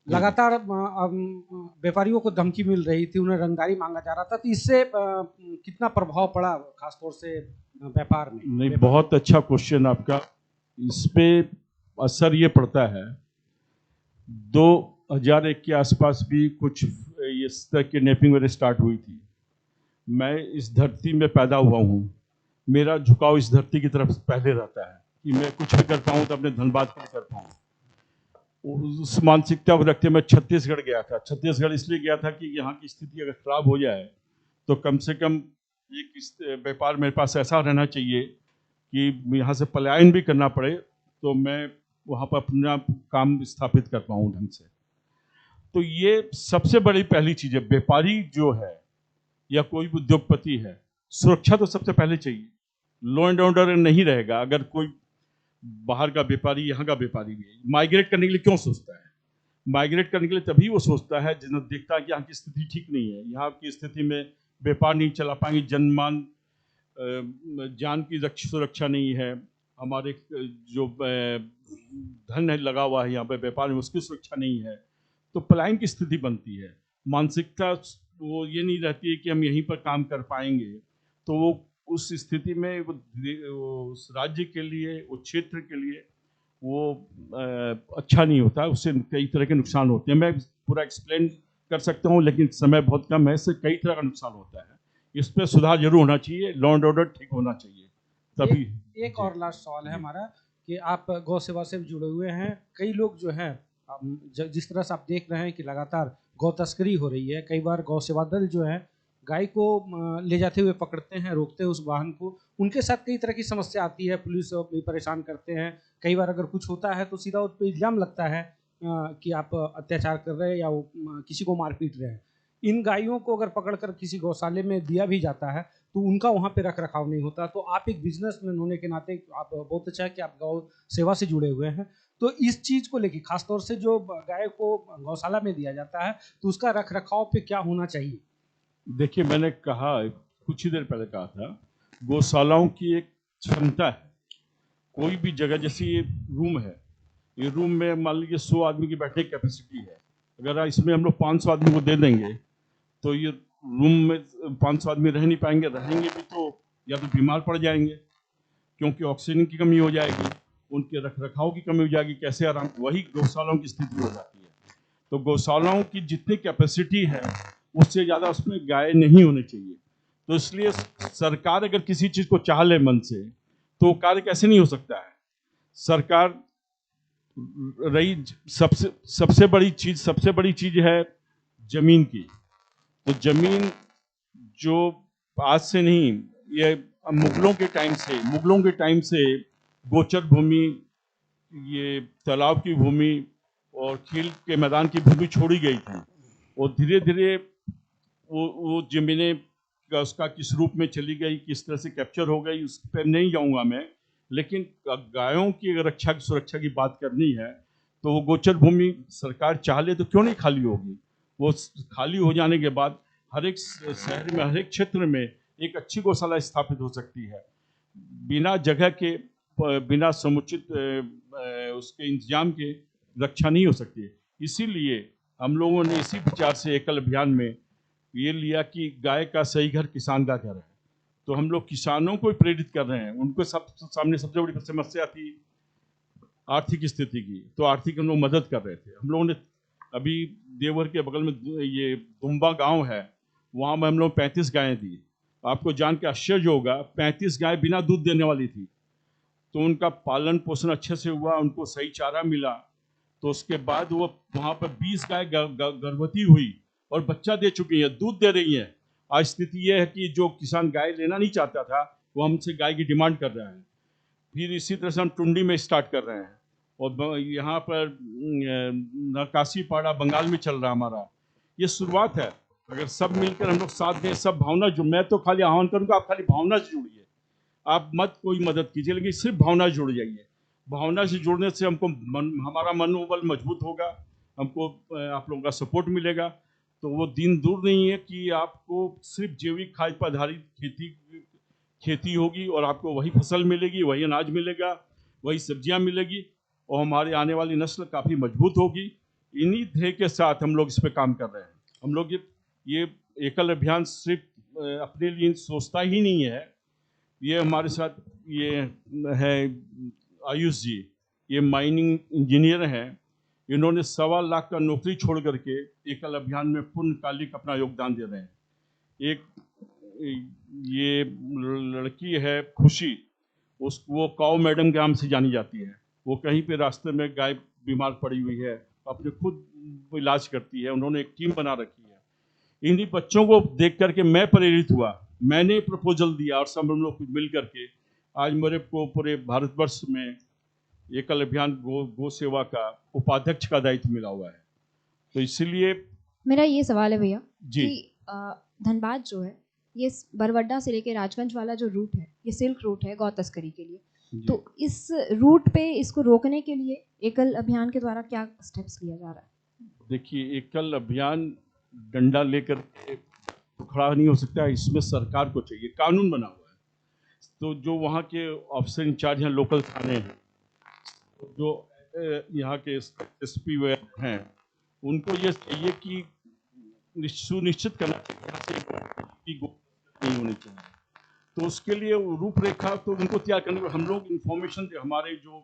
लगातार व्यापारियों को धमकी मिल रही थी, उन्हें रंगदारी मांगा जा रहा था, तो इससे कितना प्रभाव पड़ा खासतौर से व्यापार में? नहीं, बहुत अच्छा क्वेश्चन आपका। इस पे असर ये पड़ता है, 2001 के आसपास भी कुछ इस तरह की किडनैपिंग वगैरह स्टार्ट हुई थी। मैं इस धरती में पैदा हुआ हूँ, मेरा झुकाव इस धरती की तरफ पहले रहता है कि मैं कुछ भी कर पाऊँ तो अपने धनबाद के लिए कर पाऊँ। उस मानसिकता को रखते मैं छत्तीसगढ़ गया था। छत्तीसगढ़ इसलिए गया था कि यहाँ की स्थिति अगर खराब हो जाए तो कम से कम एक व्यापार मेरे पास ऐसा रहना चाहिए कि यहाँ से पलायन भी करना पड़े तो मैं वहाँ पर अपना काम स्थापित कर पाऊँ ढंग से। तो ये सबसे बड़ी पहली चीज़ है। व्यापारी जो है या कोई भी उद्योगपति है, सुरक्षा तो सबसे पहले चाहिए। लॉ एंड ऑर्डर नहीं रहेगा अगर कोई बाहर का व्यापारी यहाँ का व्यापारी भी है, माइग्रेट करने के लिए क्यों सोचता है? माइग्रेट करने के लिए तभी वो सोचता है जिन्हें देखता है कि यहाँ की स्थिति ठीक नहीं है, यहाँ की स्थिति में व्यापार नहीं चला पाएंगे, जान की सुरक्षा नहीं है, हमारे जो धन है लगा हुआ है यहाँ पे व्यापार में उसकी सुरक्षा नहीं है, तो पलायन की स्थिति बनती है। मानसिकता वो ये नहीं रहती है कि हम यहीं पर काम कर पाएंगे, तो वो उस स्थिति में उस राज्य के लिए, उस क्षेत्र के लिए वो अच्छा नहीं होता, उससे कई तरह के नुकसान होते हैं। मैं पूरा एक्सप्लेन कर सकता हूँ लेकिन समय बहुत कम है, इससे कई तरह का नुकसान होता है। इस पर सुधार जरूर होना चाहिए, लॉ एंड ऑर्डर ठीक होना चाहिए तभी। एक और लास्ट सवाल है हमारा कि आप गौ सेवा से जुड़े हुए हैं, कई लोग जो हैं जिस तरह से आप देख रहे हैं कि लगातार गौ तस्करी हो रही है, कई बार गौ सेवा दल जो है गाय को ले जाते हुए पकड़ते हैं, रोकते हैं उस वाहन को, उनके साथ कई तरह की समस्या आती है, पुलिस भी परेशान करते हैं, कई बार अगर कुछ होता है तो सीधा उस पर इल्ज़ाम लगता है कि आप अत्याचार कर रहे हैं या वो किसी को मार पीट रहे हैं। इन गायों को अगर पकड़कर किसी गौशाले में दिया भी जाता है तो उनका वहाँ पे रख रखाव नहीं होता। तो आप एक बिजनेसमैन होने के नाते आप बहुत अच्छा है कि आप गौ सेवा से जुड़े हुए हैं, तो इस चीज़ को लेकर खासतौर से जो गाय को गौशाला में दिया जाता है तो उसका रख रखाव पे क्या होना चाहिए? देखिए, मैंने कहा कुछ ही देर पहले कहा था, गौशालाओं की एक क्षमता है। कोई भी जगह, जैसे ये रूम है, ये रूम में मान लीजिए 100 आदमी की बैठने की कैपेसिटी है। अगर इसमें हम लोग 500 आदमी को दे देंगे तो ये रूम में 500 आदमी रह नहीं पाएंगे, रहेंगे भी तो या तो बीमार पड़ जाएंगे, क्योंकि ऑक्सीजन की कमी हो जाएगी, उनके रख रखाव की कमी हो जाएगी, कैसे आराम। वही गौशालाओं की स्थिति हो जाती है। तो गौशालाओं की जितनी कैपेसिटी है उससे ज़्यादा उसमें गाय नहीं होनी चाहिए। तो इसलिए सरकार अगर किसी चीज़ को चाह ले मन से तो कार्य कैसे नहीं हो सकता है। सरकार रही सबसे बड़ी चीज है जमीन की। तो जमीन जो आज से नहीं, ये मुगलों के टाइम से गोचर भूमि, ये तालाब की भूमि और खेल के मैदान की भूमि छोड़ी गई थी, और धीरे धीरे वो जमीनें उसका किस रूप में चली गई, किस तरह से कैप्चर हो गई, उस पर नहीं जाऊंगा मैं। लेकिन गायों की रक्षा की सुरक्षा की बात करनी है तो वो गोचर भूमि सरकार चाह ले तो क्यों नहीं खाली होगी। वो खाली हो जाने के बाद हर एक शहर में, हर एक क्षेत्र में एक अच्छी गौशाला स्थापित हो सकती है। बिना जगह के, बिना समुचित उसके इंतजाम के रक्षा नहीं हो सकती है। इसीलिए हम लोगों ने इसी विचार से एकल अभियान में ये लिया कि गाय का सही घर किसान का घर है। तो हम लोग किसानों को प्रेरित कर रहे हैं। उनको सामने सबसे बड़ी समस्या थी आर्थिक स्थिति की, तो आर्थिक हम लोग मदद कर रहे थे। हम लोगों ने अभी देवघर के बगल में ये दुम्बा गांव है, वहाँ में हम लोग 35 गायें दी। आपको जान के आश्चर्य होगा, 35 गाय बिना दूध देने वाली थी। तो उनका पालन पोषण अच्छे से हुआ, उनको सही चारा मिला। तो उसके बाद वो वहाँ पर 20 गाय गर्भवती हुई और बच्चा दे चुकी है, दूध दे रही है। आज स्थिति यह है कि जो किसान गाय लेना नहीं चाहता था वो हमसे गाय की डिमांड कर रहा है। फिर इसी तरह से हम टुंडी में स्टार्ट कर रहे हैं, और यहाँ पर नरकाशी पाड़ा बंगाल में चल रहा है हमारा। ये शुरुआत है। अगर सब मिलकर हम लोग साथ दें, सब भावना जो, मैं तो खाली आह्वान करूँगा आप खाली भावना से जुड़िए, आप मत कोई मदद कीजिए, लेकिन सिर्फ भावना से जुड़ जाइए। भावना से जुड़ने से हमको हमारा मनोबल मजबूत होगा, हमको आप लोगों का सपोर्ट मिलेगा। तो वो दिन दूर नहीं है कि आपको सिर्फ जैविक खाद पर आधारित खेती होगी और आपको वही फसल मिलेगी, वही अनाज मिलेगा, वही सब्जियां मिलेगी, और हमारे आने वाली नस्ल काफ़ी मजबूत होगी। इन्हीं ध्येय के साथ हम लोग इस पर काम कर रहे हैं। हम लोग ये एकल अभियान सिर्फ अपने लिए सोचता ही नहीं है। ये हमारे साथ ये है आयुष जी, ये माइनिंग इंजीनियर हैं। इन्होंने 1.25 लाख का नौकरी छोड़ करके एकल अभियान में पूर्णकालिक अपना योगदान दे रहे हैं। एक ये लड़की है खुशी, वो काऊ मैडम के नाम से जानी जाती है। वो कहीं पे रास्ते में गाय बीमार पड़ी हुई है, अपने खुद इलाज करती है। उन्होंने एक टीम बना रखी है। इन्हीं बच्चों को देख करके मैं प्रेरित हुआ, मैंने प्रपोजल दिया और सब हम लोग मिल करके आज मेरे को पूरे भारतवर्ष में एकल अभियान गो सेवा का उपाध्यक्ष का दायित्व मिला हुआ है। तो इसीलिए मेरा ये सवाल है भैया जी, कि धनबाद जो है, ये बरवड्डा से लेकर राजगंज वाला जो रूट है, ये सिल्क रूट है गौ तस्करी के लिए। तो इस रूट पे इसको रोकने के लिए एकल अभियान के द्वारा क्या स्टेप्स लिया जा रहा है? देखिए, एकल अभियान डंडा लेकर तो खड़ा नहीं हो सकता है। इसमें सरकार को चाहिए, कानून बना हुआ है। तो जो वहाँ के ऑफिसर इंचार्ज हैं, लोकल थाने हैं, जो यहाँ के एसपी हैं, उनको ये चाहिए कि सुनिश्चित करना चाहिए नहीं होनी चाहिए। तो उसके लिए रूपरेखा तो उनको तैयार करने को हम लोग इन्फॉर्मेशन, हमारे जो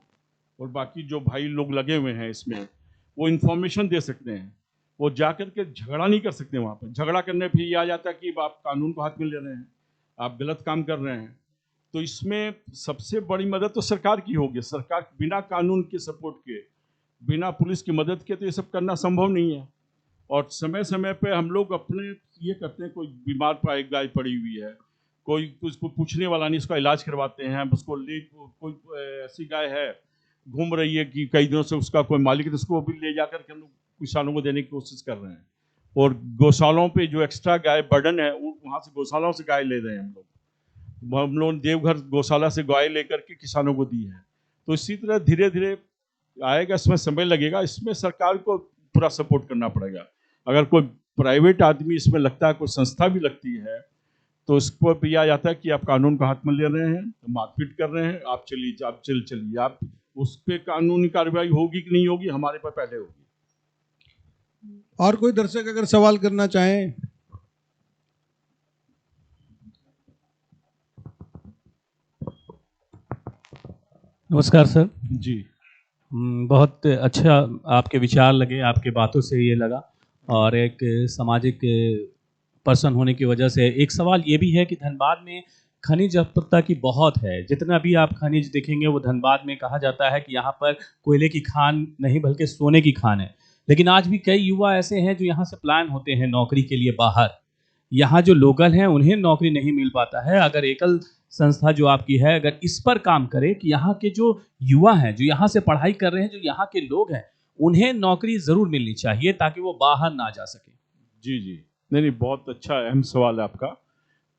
और बाकी जो भाई लोग लगे हुए हैं इसमें, वो इन्फॉर्मेशन दे सकते हैं। वो जा कर के झगड़ा नहीं कर सकते। वहाँ पर झगड़ा करने फिर ये आ जाता है कि आप कानून को हाथ में ले रहे हैं, आप गलत काम कर रहे हैं। तो इसमें सबसे बड़ी मदद तो सरकार की होगी। सरकार बिना कानून के सपोर्ट के, बिना पुलिस की मदद के तो ये सब करना संभव नहीं है। और समय समय पे हम लोग अपने ये करते हैं, कोई बीमार पाए गाय पड़ी हुई है, कोई उसको पूछने वाला नहीं, उसका इलाज करवाते हैं। उसको कोई ऐसी गाय है घूम रही है कि कई दिनों से उसका कोई मालिक है, तो उसको भी ले जाकर के हम लोग किसानों को देने की कोशिश कर रहे हैं। और गौशालाओं पे जो एक्स्ट्रा गाय बर्डन है, वहाँ से गौशालाओं से गाय ले रहे हैं हम लोग देवघर गौशाला से गाय लेकर के किसानों को दी है। तो इसी तरह धीरे धीरे आएगा, इसमें समय लगेगा। इसमें सरकार को पूरा सपोर्ट करना पड़ेगा। अगर कोई प्राइवेट आदमी इसमें लगता है, कोई संस्था भी लगती है, तो इसको भी आ जाता है कि आप कानून का हाथ में ले रहे हैं, मारपीट कर रहे हैं, आप चलिए, आप चलिए, आप उस पर कानूनी कार्रवाई होगी कि नहीं होगी, हमारे पर पहले होगी। और कोई दर्शक अगर सवाल करना चाहें? नमस्कार सर जी। बहुत अच्छा आपके विचार लगे, आपके बातों से ये लगा, और एक सामाजिक पर्सन होने की वजह से एक सवाल ये भी है कि धनबाद में खनिज अल्पता की बहुत है। जितना भी आप खनिज देखेंगे वो धनबाद में कहा जाता है कि यहाँ पर कोयले की खान नहीं बल्कि सोने की खान है। लेकिन आज भी कई युवा ऐसे हैं जो यहाँ से प्लान होते हैं नौकरी के लिए बाहर। यहाँ जो लोकल हैं उन्हें नौकरी नहीं मिल पाता है। अगर एकल संस्था जो आपकी है अगर इस पर काम करे कि यहाँ के जो युवा हैं, जो यहाँ से पढ़ाई कर रहे हैं, जो यहाँ के लोग हैं, उन्हें नौकरी ज़रूर मिलनी चाहिए ताकि वो बाहर ना जा सके। जी जी, नहीं नहीं, बहुत अच्छा अहम सवाल है आपका।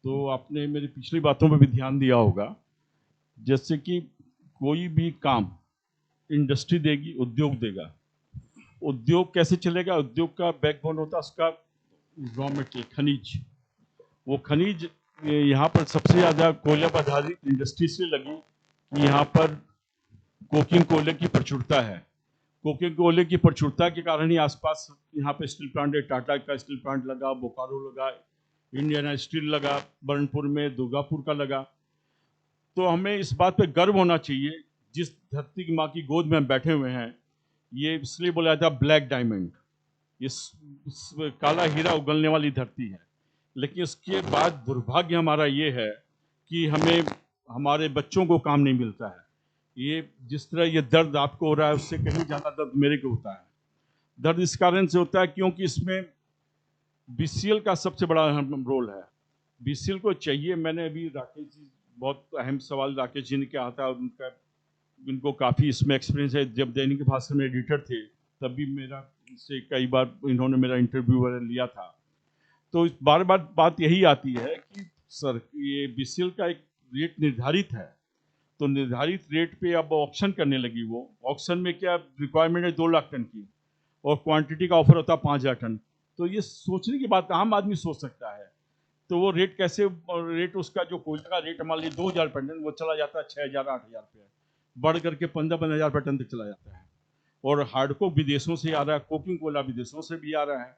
तो आपने मेरी पिछली बातों पर भी ध्यान दिया होगा, जैसे कि कोई भी काम इंडस्ट्री देगी, उद्योग देगा। उद्योग कैसे चलेगा? उद्योग का बैकबोन होता है उसका रॉ मटेरियल, खनिज। वो खनिज यहाँ पर सबसे ज़्यादा कोयला पर आधारित इंडस्ट्री से लगी कि यहाँ पर कोकिंग कोयले की प्रचुरता है। कोकिंग कोयले की प्रचुरता के कारण ही आसपास यहाँ पे स्टील प्लांट है, टाटा का स्टील प्लांट लगा, बोकारो लगा, इंडियन स्टील लगा, बर्नपुर में, दुर्गापुर का लगा। तो हमें इस बात पे गर्व होना चाहिए, जिस धरती की माँ की गोद में हम बैठे हुए हैं, ये इसलिए बोला जाता है ब्लैक डायमंड, ये काला हीरा उगलने वाली धरती है। लेकिन इसके बाद दुर्भाग्य हमारा ये है कि हमें, हमारे बच्चों को काम नहीं मिलता है। ये जिस तरह ये दर्द आपको हो रहा है उससे कहीं ज़्यादा दर्द मेरे को होता है। दर्द इस कारण से होता है क्योंकि इसमें बीसीएल का सबसे बड़ा अहम रोल है। बीसीएल को चाहिए, मैंने अभी राकेश जी, बहुत अहम सवाल राकेश जी ने क्या आता है, उनका इनको काफ़ी इसमें एक्सपीरियंस है। जब दैनिक भास्कर में एडिटर थे तब भी मेरा से कई बार इन्होंने मेरा इंटरव्यू वगैरह लिया था। तो बार बार बात यही आती है कि सर ये बीसीएल का एक रेट निर्धारित है, तो निर्धारित रेट पे अब ऑक्शन करने लगी। वो ऑक्शन में क्या रिक्वायरमेंट है 2 लाख टन की, और क्वांटिटी का ऑफर होता है 5,000 टन। तो ये सोचने की बात आम आदमी सोच सकता है। तो वो रेट कैसे, रेट उसका जो कोयले का रेट मान लीजिए 2,000 पर टन, वो चला जाता है 6,000 8,000 पे, बढ़ करके 15,000 पर टन तक चला जाता है। और हार्डकोक विदेशों से आ रहा है, कोकिंग कोयला विदेशों से भी आ रहा है।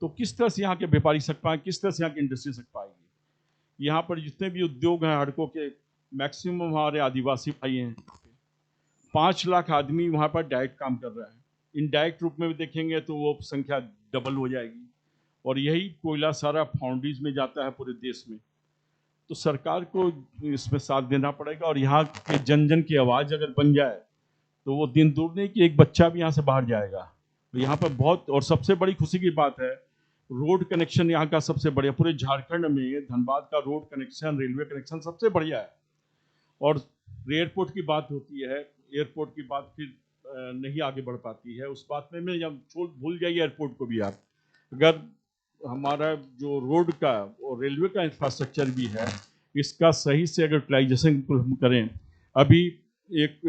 तो किस तरह से यहाँ के व्यापारी सक पाए, किस तरह से यहाँ की इंडस्ट्री सक पाएगी? यहाँ पर जितने भी उद्योग हैं हार्डकोक के, मैक्सिमम हमारे आदिवासी भाई हैं। 5 लाख आदमी वहाँ पर डायरेक्ट काम कर रहा है। इनडायरेक्ट रूप में भी देखेंगे तो वो संख्या डबल हो जाएगी। और यही कोयला सारा फाउंड्रीज में जाता है पूरे देश में। तो सरकार को इसमें साथ देना पड़ेगा, और यहाँ के जन जन की आवाज़ अगर बन जाए तो वो दिन दूर नहीं कि एक बच्चा भी यहाँ से बाहर जाएगा। तो यहाँ पर बहुत, और सबसे बड़ी खुशी की बात है, रोड कनेक्शन यहाँ का सबसे बढ़िया, पूरे झारखंड में धनबाद का रोड कनेक्शन, रेलवे कनेक्शन सबसे बढ़िया है। और एयरपोर्ट की बात होती है, एयरपोर्ट की बात फिर नहीं आगे बढ़ पाती है। उस बात में मैं भूल जाइए एयरपोर्ट को भी। आप अगर हमारा जो रोड का और रेलवे का इंफ्रास्ट्रक्चर भी है, इसका सही से अगर यूटिलाइजेशन हम करें। अभी एक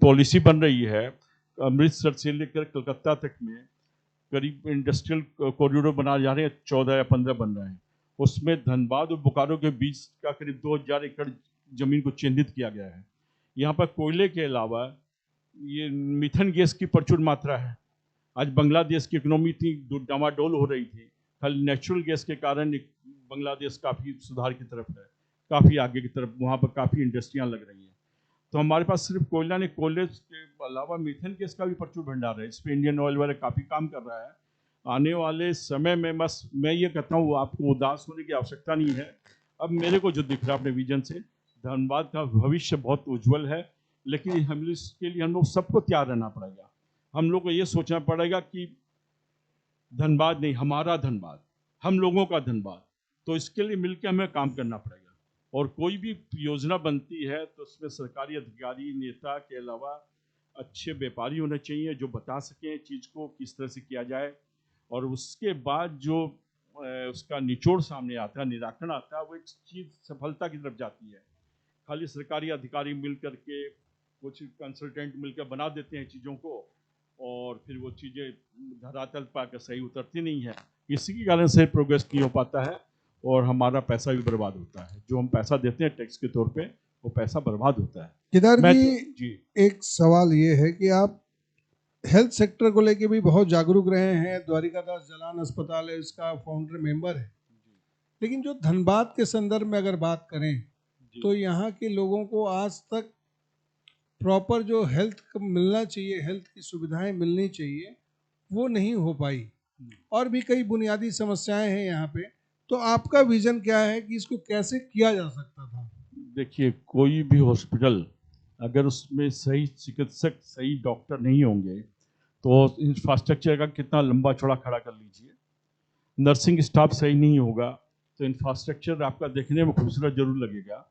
पॉलिसी बन रही है अमृतसर से लेकर कलकत्ता तक में, करीब इंडस्ट्रियल कॉरिडोर बना जा रहे हैं, 14 या 15 बन रहे हैं। उसमें धनबाद और बोकारो के बीच का करीब 2,000 एकड़ जमीन को चिन्हित किया गया है। यहाँ पर कोयले के अलावा ये मीथेन गैस की प्रचुर मात्रा है। आज बांग्लादेश की इकोनॉमी इतनी डामाडोल हो रही थी, खाली नेचुरल गैस के कारण बांग्लादेश काफ़ी सुधार की तरफ है, काफ़ी आगे की तरफ, वहाँ पर काफ़ी इंडस्ट्रियाँ लग रही हैं। तो हमारे पास सिर्फ कोयला नहीं, कोयले के अलावा मीथेन गैस का भी प्रचुर भंडार है। इस पर इंडियन ऑयल वाले काफ़ी काम कर रहा है। आने वाले समय में बस मैं ये कहता हूँ, आपको उदास होने की आवश्यकता नहीं है। अब मेरे को जो दिख रहा है अपने विजन से, धनबाद का भविष्य बहुत उज्जवल है। लेकिन हम इसके लिए हम लोग सबको तैयार रहना पड़ेगा। हम लोग को ये सोचना पड़ेगा कि धनबाद नहीं, हमारा धनबाद, हम लोगों का धनबाद। तो इसके लिए मिलकर हमें काम करना पड़ेगा। और कोई भी योजना बनती है तो उसमें सरकारी अधिकारी, नेता के अलावा अच्छे व्यापारी होने चाहिए जो बता सकें चीज़ को किस तरह से किया जाए। और उसके बाद जो उसका निचोड़ सामने आता है, निराकरण आता है, वो एक चीज़ सफलता की तरफ जाती है। खाली सरकारी अधिकारी मिल करके, कुछ कंसल्टेंट मिलकर बना देते हैं चीज़ों को, और फिर वो चीज़ें धरातल पर आकर सही उतरती नहीं है। इसी के कारण से प्रोग्रेस नहीं हो पाता है। और हमारा पैसा भी बर्बाद होता है। जो हम पैसा देते हैं टैक्स के तौर पे, वो पैसा बर्बाद होता है। केदार मैं जी, जी एक सवाल ये है कि आप हेल्थ सेक्टर को लेके भी बहुत जागरूक रहे हैं। द्वारिकादास जलान अस्पताल है, इसका फाउंडर मेंबर है। लेकिन जो धनबाद के संदर्भ में अगर बात करें तो यहाँ के लोगों को आज तक प्रॉपर जो हेल्थ मिलना चाहिए, हेल्थ की सुविधाएं मिलनी चाहिए, वो नहीं हो पाई। और भी कई बुनियादी समस्याएं हैं यहाँ पे। तो आपका विजन क्या है कि इसको कैसे किया जा सकता था? देखिए, कोई भी हॉस्पिटल अगर उसमें सही चिकित्सक, सही डॉक्टर नहीं होंगे तो इंफ्रास्ट्रक्चर का कितना लंबा चौड़ा खड़ा कर लीजिए। नर्सिंग स्टाफ सही नहीं होगा तो इंफ्रास्ट्रक्चर आपका देखने में खूबसूरत जरूर लगेगा।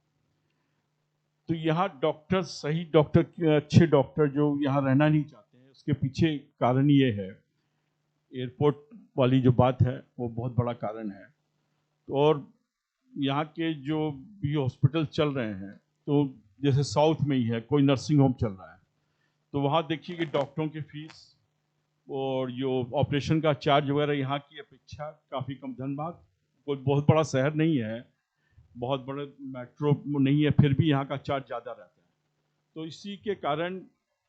तो यहाँ डॉक्टर, सही डॉक्टर, अच्छे डॉक्टर जो यहाँ रहना नहीं चाहते हैं, उसके पीछे कारण ये है, एयरपोर्ट वाली जो बात है वो बहुत बड़ा कारण है। और यहाँ के जो भी हॉस्पिटल चल रहे हैं, तो जैसे साउथ में ही है कोई नर्सिंग होम चल रहा है, तो वहाँ देखिए कि डॉक्टरों की फीस और जो ऑपरेशन का चार्ज वगैरह यहाँ की अपेक्षा काफ़ी कम। धनबाद कोई बहुत बड़ा शहर नहीं है, बहुत बड़े मेट्रो नहीं है, फिर भी यहाँ का चार्ज ज़्यादा रहता है। तो इसी के कारण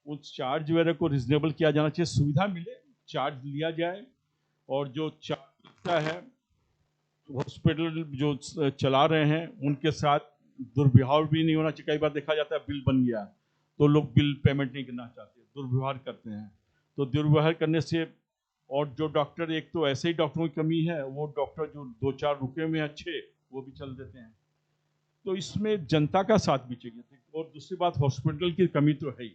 उस चार्ज वगैरह को रिजनेबल किया जाना चाहिए, सुविधा मिले, चार्ज लिया जाए। और जो चार्ज लगता है हॉस्पिटल जो चला रहे हैं उनके साथ दुर्व्यवहार भी नहीं होना चाहिए। कई बार देखा जाता है बिल बन गया तो लोग बिल पेमेंट नहीं करना चाहते, दुर्व्यवहार करते हैं। तो दुर्व्यवहार करने से, और जो डॉक्टर, एक तो ऐसे ही डॉक्टरों की कमी है, वो डॉक्टर जो 2-4 रुपये में अच्छे वो भी चल देते हैं। तो इसमें जनता का साथ भी चाहिए। और दूसरी बात, हॉस्पिटल की कमी तो है ही।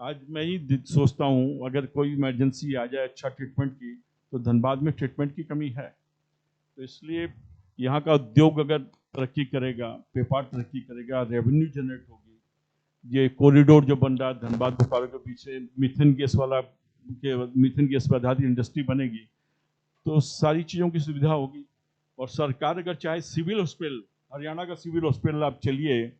आज मैं ही सोचता हूँ अगर कोई इमरजेंसी आ जाए अच्छा ट्रीटमेंट की, तो धनबाद में ट्रीटमेंट की कमी है। तो इसलिए यहाँ का उद्योग अगर तरक्की करेगा, व्यापार तरक्की करेगा, रेवेन्यू जनरेट होगी। ये कॉरिडोर जो बन रहा है धनबाद बोकारो के पीछे, मीथेन गैस वाला, मीथेन गैस पर आधारित इंडस्ट्री बनेगी, तो सारी चीज़ों की सुविधा होगी। और सरकार अगर चाहे, सिविल हॉस्पिटल, हरियाणा का सिविल हॉस्पिटल आप चलिए,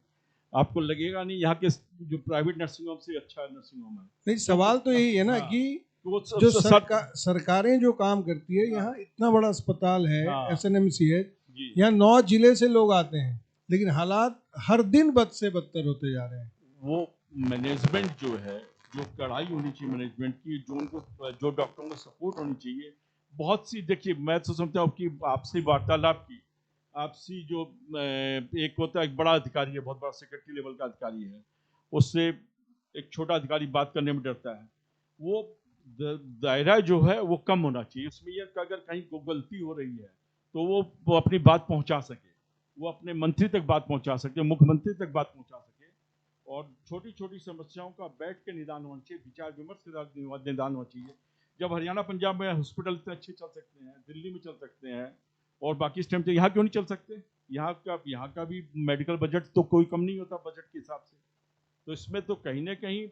आपको लगेगा नहीं यहाँ के जो प्राइवेट नर्सिंग होम से अच्छा नर्सिंग होम है। नहीं, सवाल तो यही है ना हाँ, कि तो जो सरकारें जो काम करती है, यहाँ इतना बड़ा अस्पताल है, हाँ, SNMCH, जी, यहाँ 9 जिले से लोग आते हैं, लेकिन हालात हर दिन बद से बदतर होते जा रहे हैं। वो मैनेजमेंट जो है, जो कड़ाई होनी चाहिए मैनेजमेंट की, जो उनको, जो डॉक्टरों को सपोर्ट होनी चाहिए। बहुत सी, देखिए मैं तो समझता हूँ कि आपसी वार्तालाप की, आपसी जो एक होता है, एक बड़ा अधिकारी है, बहुत बड़ा सेक्रेटरी लेवल का अधिकारी है, उससे एक छोटा अधिकारी बात करने में डरता है। वो दायरा जो है वो कम होना चाहिए। उसमें ये अगर कहीं गलती हो रही है तो वो अपनी बात पहुंचा सके, वो अपने मंत्री तक बात पहुंचा सके, मुख्यमंत्री तक बात पहुंचा सके। और छोटी छोटी समस्याओं का बैठ के निदान होना चाहिए, विचार विमर्श के साथ निदान होना चाहिए। जब हरियाणा पंजाब में हॉस्पिटल इतने अच्छे चल सकते हैं, दिल्ली में चल सकते हैं, और बाकी स्टेट में, यहाँ क्यों नहीं चल सकते? यहाँ का भी मेडिकल बजट तो कोई कम नहीं होता बजट के हिसाब से। तो इसमें तो कहीं ना कहीं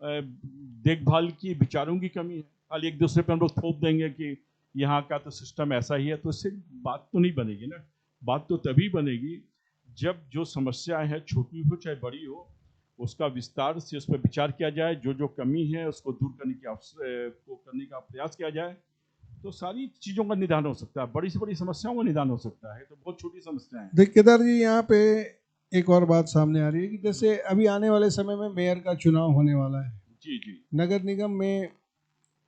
देखभाल की, विचारों की कमी है। खाली एक दूसरे पे हम लोग थोप देंगे कि यहाँ का तो सिस्टम ऐसा ही है, तो इससे बात तो नहीं बनेगी ना। बात तो तभी बनेगी जब जो समस्याएं हैं, छोटी हो चाहे बड़ी हो, उसका विस्तार से उस पर विचार किया जाए, जो जो कमी है उसको दूर करने का प्रयास किया जाए, तो सारी चीज़ों का निदान हो सकता है। बड़ी से बड़ी समस्याओं का निदान हो सकता है, तो बहुत छोटी समस्याएं हैं। देख केदार जी, यहाँ पे एक और बात सामने आ रही है कि जैसे अभी आने वाले समय में मेयर का चुनाव होने वाला है। जी जी नगर निगम में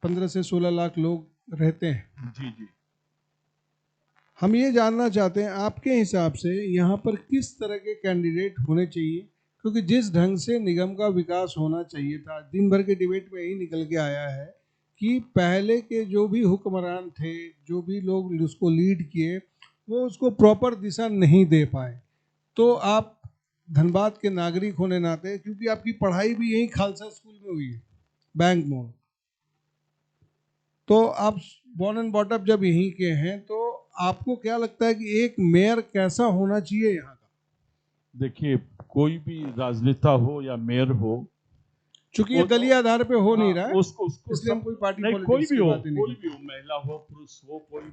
15 से 16 लाख लोग रहते हैं। जी जी हम ये जानना चाहते हैं आपके हिसाब से यहाँ पर किस तरह के कैंडिडेट होने चाहिए, क्योंकि जिस ढंग से निगम का विकास होना चाहिए था, दिन भर के डिबेट में यही निकल के आया है कि पहले के जो भी हुक्मरान थे, जो भी लोग उसको लीड किए, वो उसको प्रॉपर दिशा नहीं दे पाए। तो आप धनबाद के नागरिक होने नाते, क्योंकि आपकी पढ़ाई भी यही खालसा स्कूल में हुई है, बैंक मोड़, तो आप बॉर्न एंड बॉटअप जब यहीं के हैं, तो आपको क्या लगता है कि एक मेयर कैसा होना चाहिए यहाँ का? देखिए, कोई भी राजनेता हो या मेयर हो, चूंकि ये दलीय आधार पे हो नहीं रहा है, उसको इसलिए हम कोई पार्टी नहीं, कोई पॉलिटिक्स भी की हो, बातें नहीं कोई करते। भी हो, महिला हो, पुरुष हो, कोई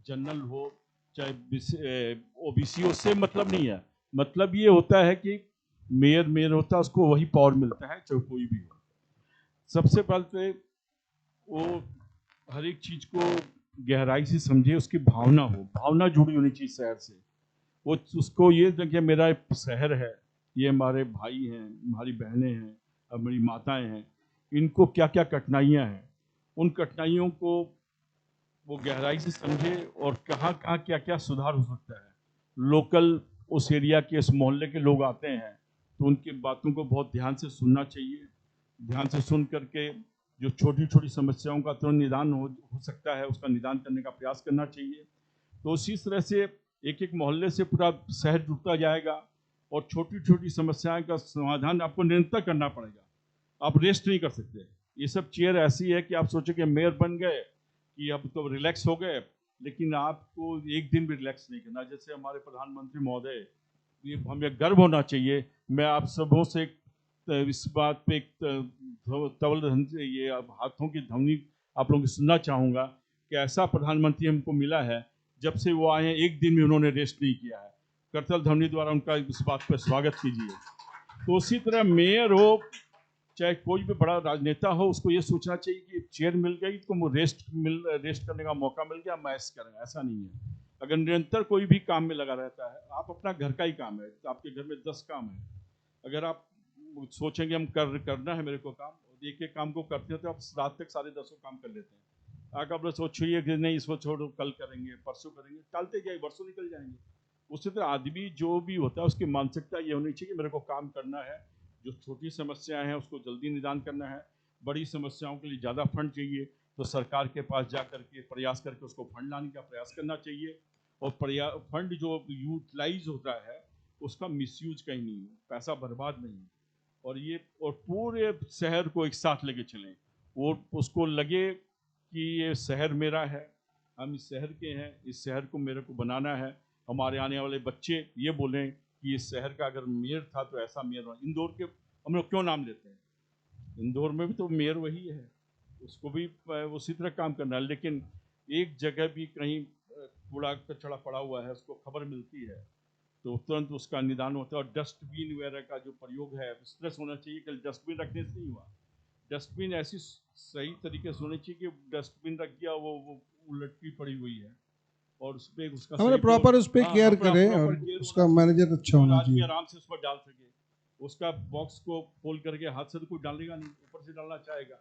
जनरल हो, चाहे OBC हो, उससे मतलब नहीं है। मतलब ये होता है कि मेयर होता है, उसको वही पावर मिलता है, चाहे कोई भी हो। सबसे पहले वो हर एक चीज को गहराई से समझे, उसकी भावना हो, भावना जुड़ी होनी चाहिए शहर से। वो उसको ये कि मेरा एक शहर है, ये हमारे भाई हैं, हमारी बहनें हैं, हमारी माताएं हैं, इनको क्या क्या कठिनाइयाँ हैं, उन कठिनाइयों को वो गहराई से समझे और कहाँ कहाँ क्या क्या सुधार हो सकता है। लोकल उस एरिया के, उस मोहल्ले के लोग आते हैं तो उनकी बातों को बहुत ध्यान से सुनना चाहिए। ध्यान से सुन करके जो छोटी छोटी समस्याओं का तुरंत निदान हो सकता है, उसका निदान करने का प्रयास करना चाहिए। तो उसी तरह से एक एक मोहल्ले से पूरा शहर जुड़ता जाएगा और छोटी छोटी समस्याओं का समाधान आपको निरंतर करना पड़ेगा। आप रेस्ट नहीं कर सकते। ये सब चेयर ऐसी है कि आप सोचे कि मेयर बन गए कि अब तो रिलैक्स हो गए, लेकिन आपको एक दिन भी रिलैक्स नहीं करना। जैसे हमारे प्रधानमंत्री महोदय, ये हमें गर्व होना चाहिए। मैं आप सबों से इस बात पे एक तवल से ये हाथों की ध्वनि आप लोगों को सुनना चाहूँगा कि ऐसा प्रधानमंत्री हमको मिला है, जब से वो आए हैं एक दिन में उन्होंने रेस्ट नहीं किया है। करतल ध्वनि द्वारा उनका इस बात पर स्वागत कीजिए। तो उसी तरह मेयर हो चाहे कोई भी बड़ा राजनेता हो, उसको ये सोचना चाहिए कि चेयर मिल गई तो रेस्ट करने का मौका मिल गया, मैं ऐसा करेंगे। ऐसा नहीं है। अगर निरंतर कोई भी काम में लगा रहता है, आप अपना घर का ही काम है, तो आपके घर में 10 काम है, अगर आप सोचेंगे हम करना है मेरे को काम, और एक एक काम को करते हैं तो आप रात तक सारे 10 काम कर लेते हैं। अगर आप सोचिए कि नहीं इसको छोड़ो, कल करेंगे, परसों करेंगे, टालते जाए, वर्षों निकल जाएंगे। उसी तरह आदमी जो भी होता है उसकी मानसिकता ये होनी चाहिए कि मेरे को काम करना है, जो छोटी समस्याएं हैं उसको जल्दी निदान करना है, बड़ी समस्याओं के लिए ज़्यादा फंड चाहिए तो सरकार के पास जा करके प्रयास करके उसको फंड लाने का प्रयास करना चाहिए। और फंड जो यूटिलाइज होता है उसका मिसयूज कहीं नहीं हो, पैसा बर्बाद नहीं हो। और पूरे शहर को एक साथ लेके चलें, वो उसको लगे कि ये शहर मेरा है, हम इस शहर के हैं, इस शहर को मेरे को बनाना है। हमारे आने वाले बच्चे ये बोलें कि इस शहर का अगर मेयर था तो ऐसा मेयर बना। इंदौर के हम लोग क्यों नाम लेते हैं, इंदौर में भी तो मेयर वही है, उसको भी उसी तरह काम करना है। लेकिन एक जगह भी कहीं कूड़ा कचरा पड़ा हुआ है, उसको खबर मिलती है तो तुरंत उसका निदान होता है। और डस्टबिन वगैरह का जो प्रयोग है इस तरह से होना चाहिए कि डस्टबिन रखने से नहीं हुआ, डस्टबिन ऐसी सही तरीके से होनी चाहिए कि डस्टबिन रख दिया वो लटकी पड़ी हुई है और उस पर उसका हमारे प्रॉपर उस पर केयर करें और उसका मैनेजर अच्छा होना आदमी चाहिए। आराम से उस पर डाल सके। उसका बॉक्स को खोल करके हाथ से तो कोई डालेगा नहीं, ऊपर से डालना चाहेगा।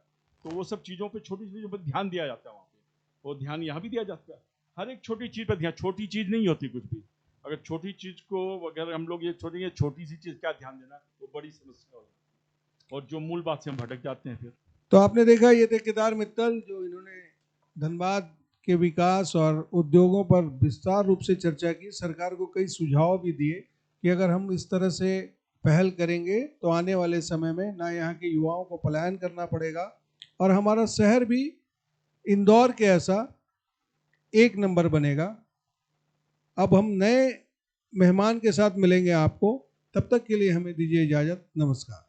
तो वो सब चीज़ों पे, छोटी चीज़ों पर ध्यान दिया जाता है वहाँ पे, और ध्यान यहाँ भी दिया जाता है। हर एक छोटी चीज़ पर ध्यान, छोटी चीज़ नहीं होती कुछ भी। अगर छोटी चीज़ को अगर हम लोग ये छोटी सी चीज़ क्या ध्यान देना, वो बड़ी समस्या होगी और जो मूल बात से हम भटक जाते हैं फिर। तो आपने देखा ये थे केदार मित्तल, जो इन्होंने धनबाद के विकास और उद्योगों पर विस्तार रूप से चर्चा की, सरकार को कई सुझाव भी दिए कि अगर हम इस तरह से पहल करेंगे तो आने वाले समय में ना यहाँ के युवाओं को पलायन करना पड़ेगा और हमारा शहर भी इंदौर के ऐसा एक नंबर बनेगा। अब हम नए मेहमान के साथ मिलेंगे आपको, तब तक के लिए हमें दीजिए इजाज़त। नमस्कार।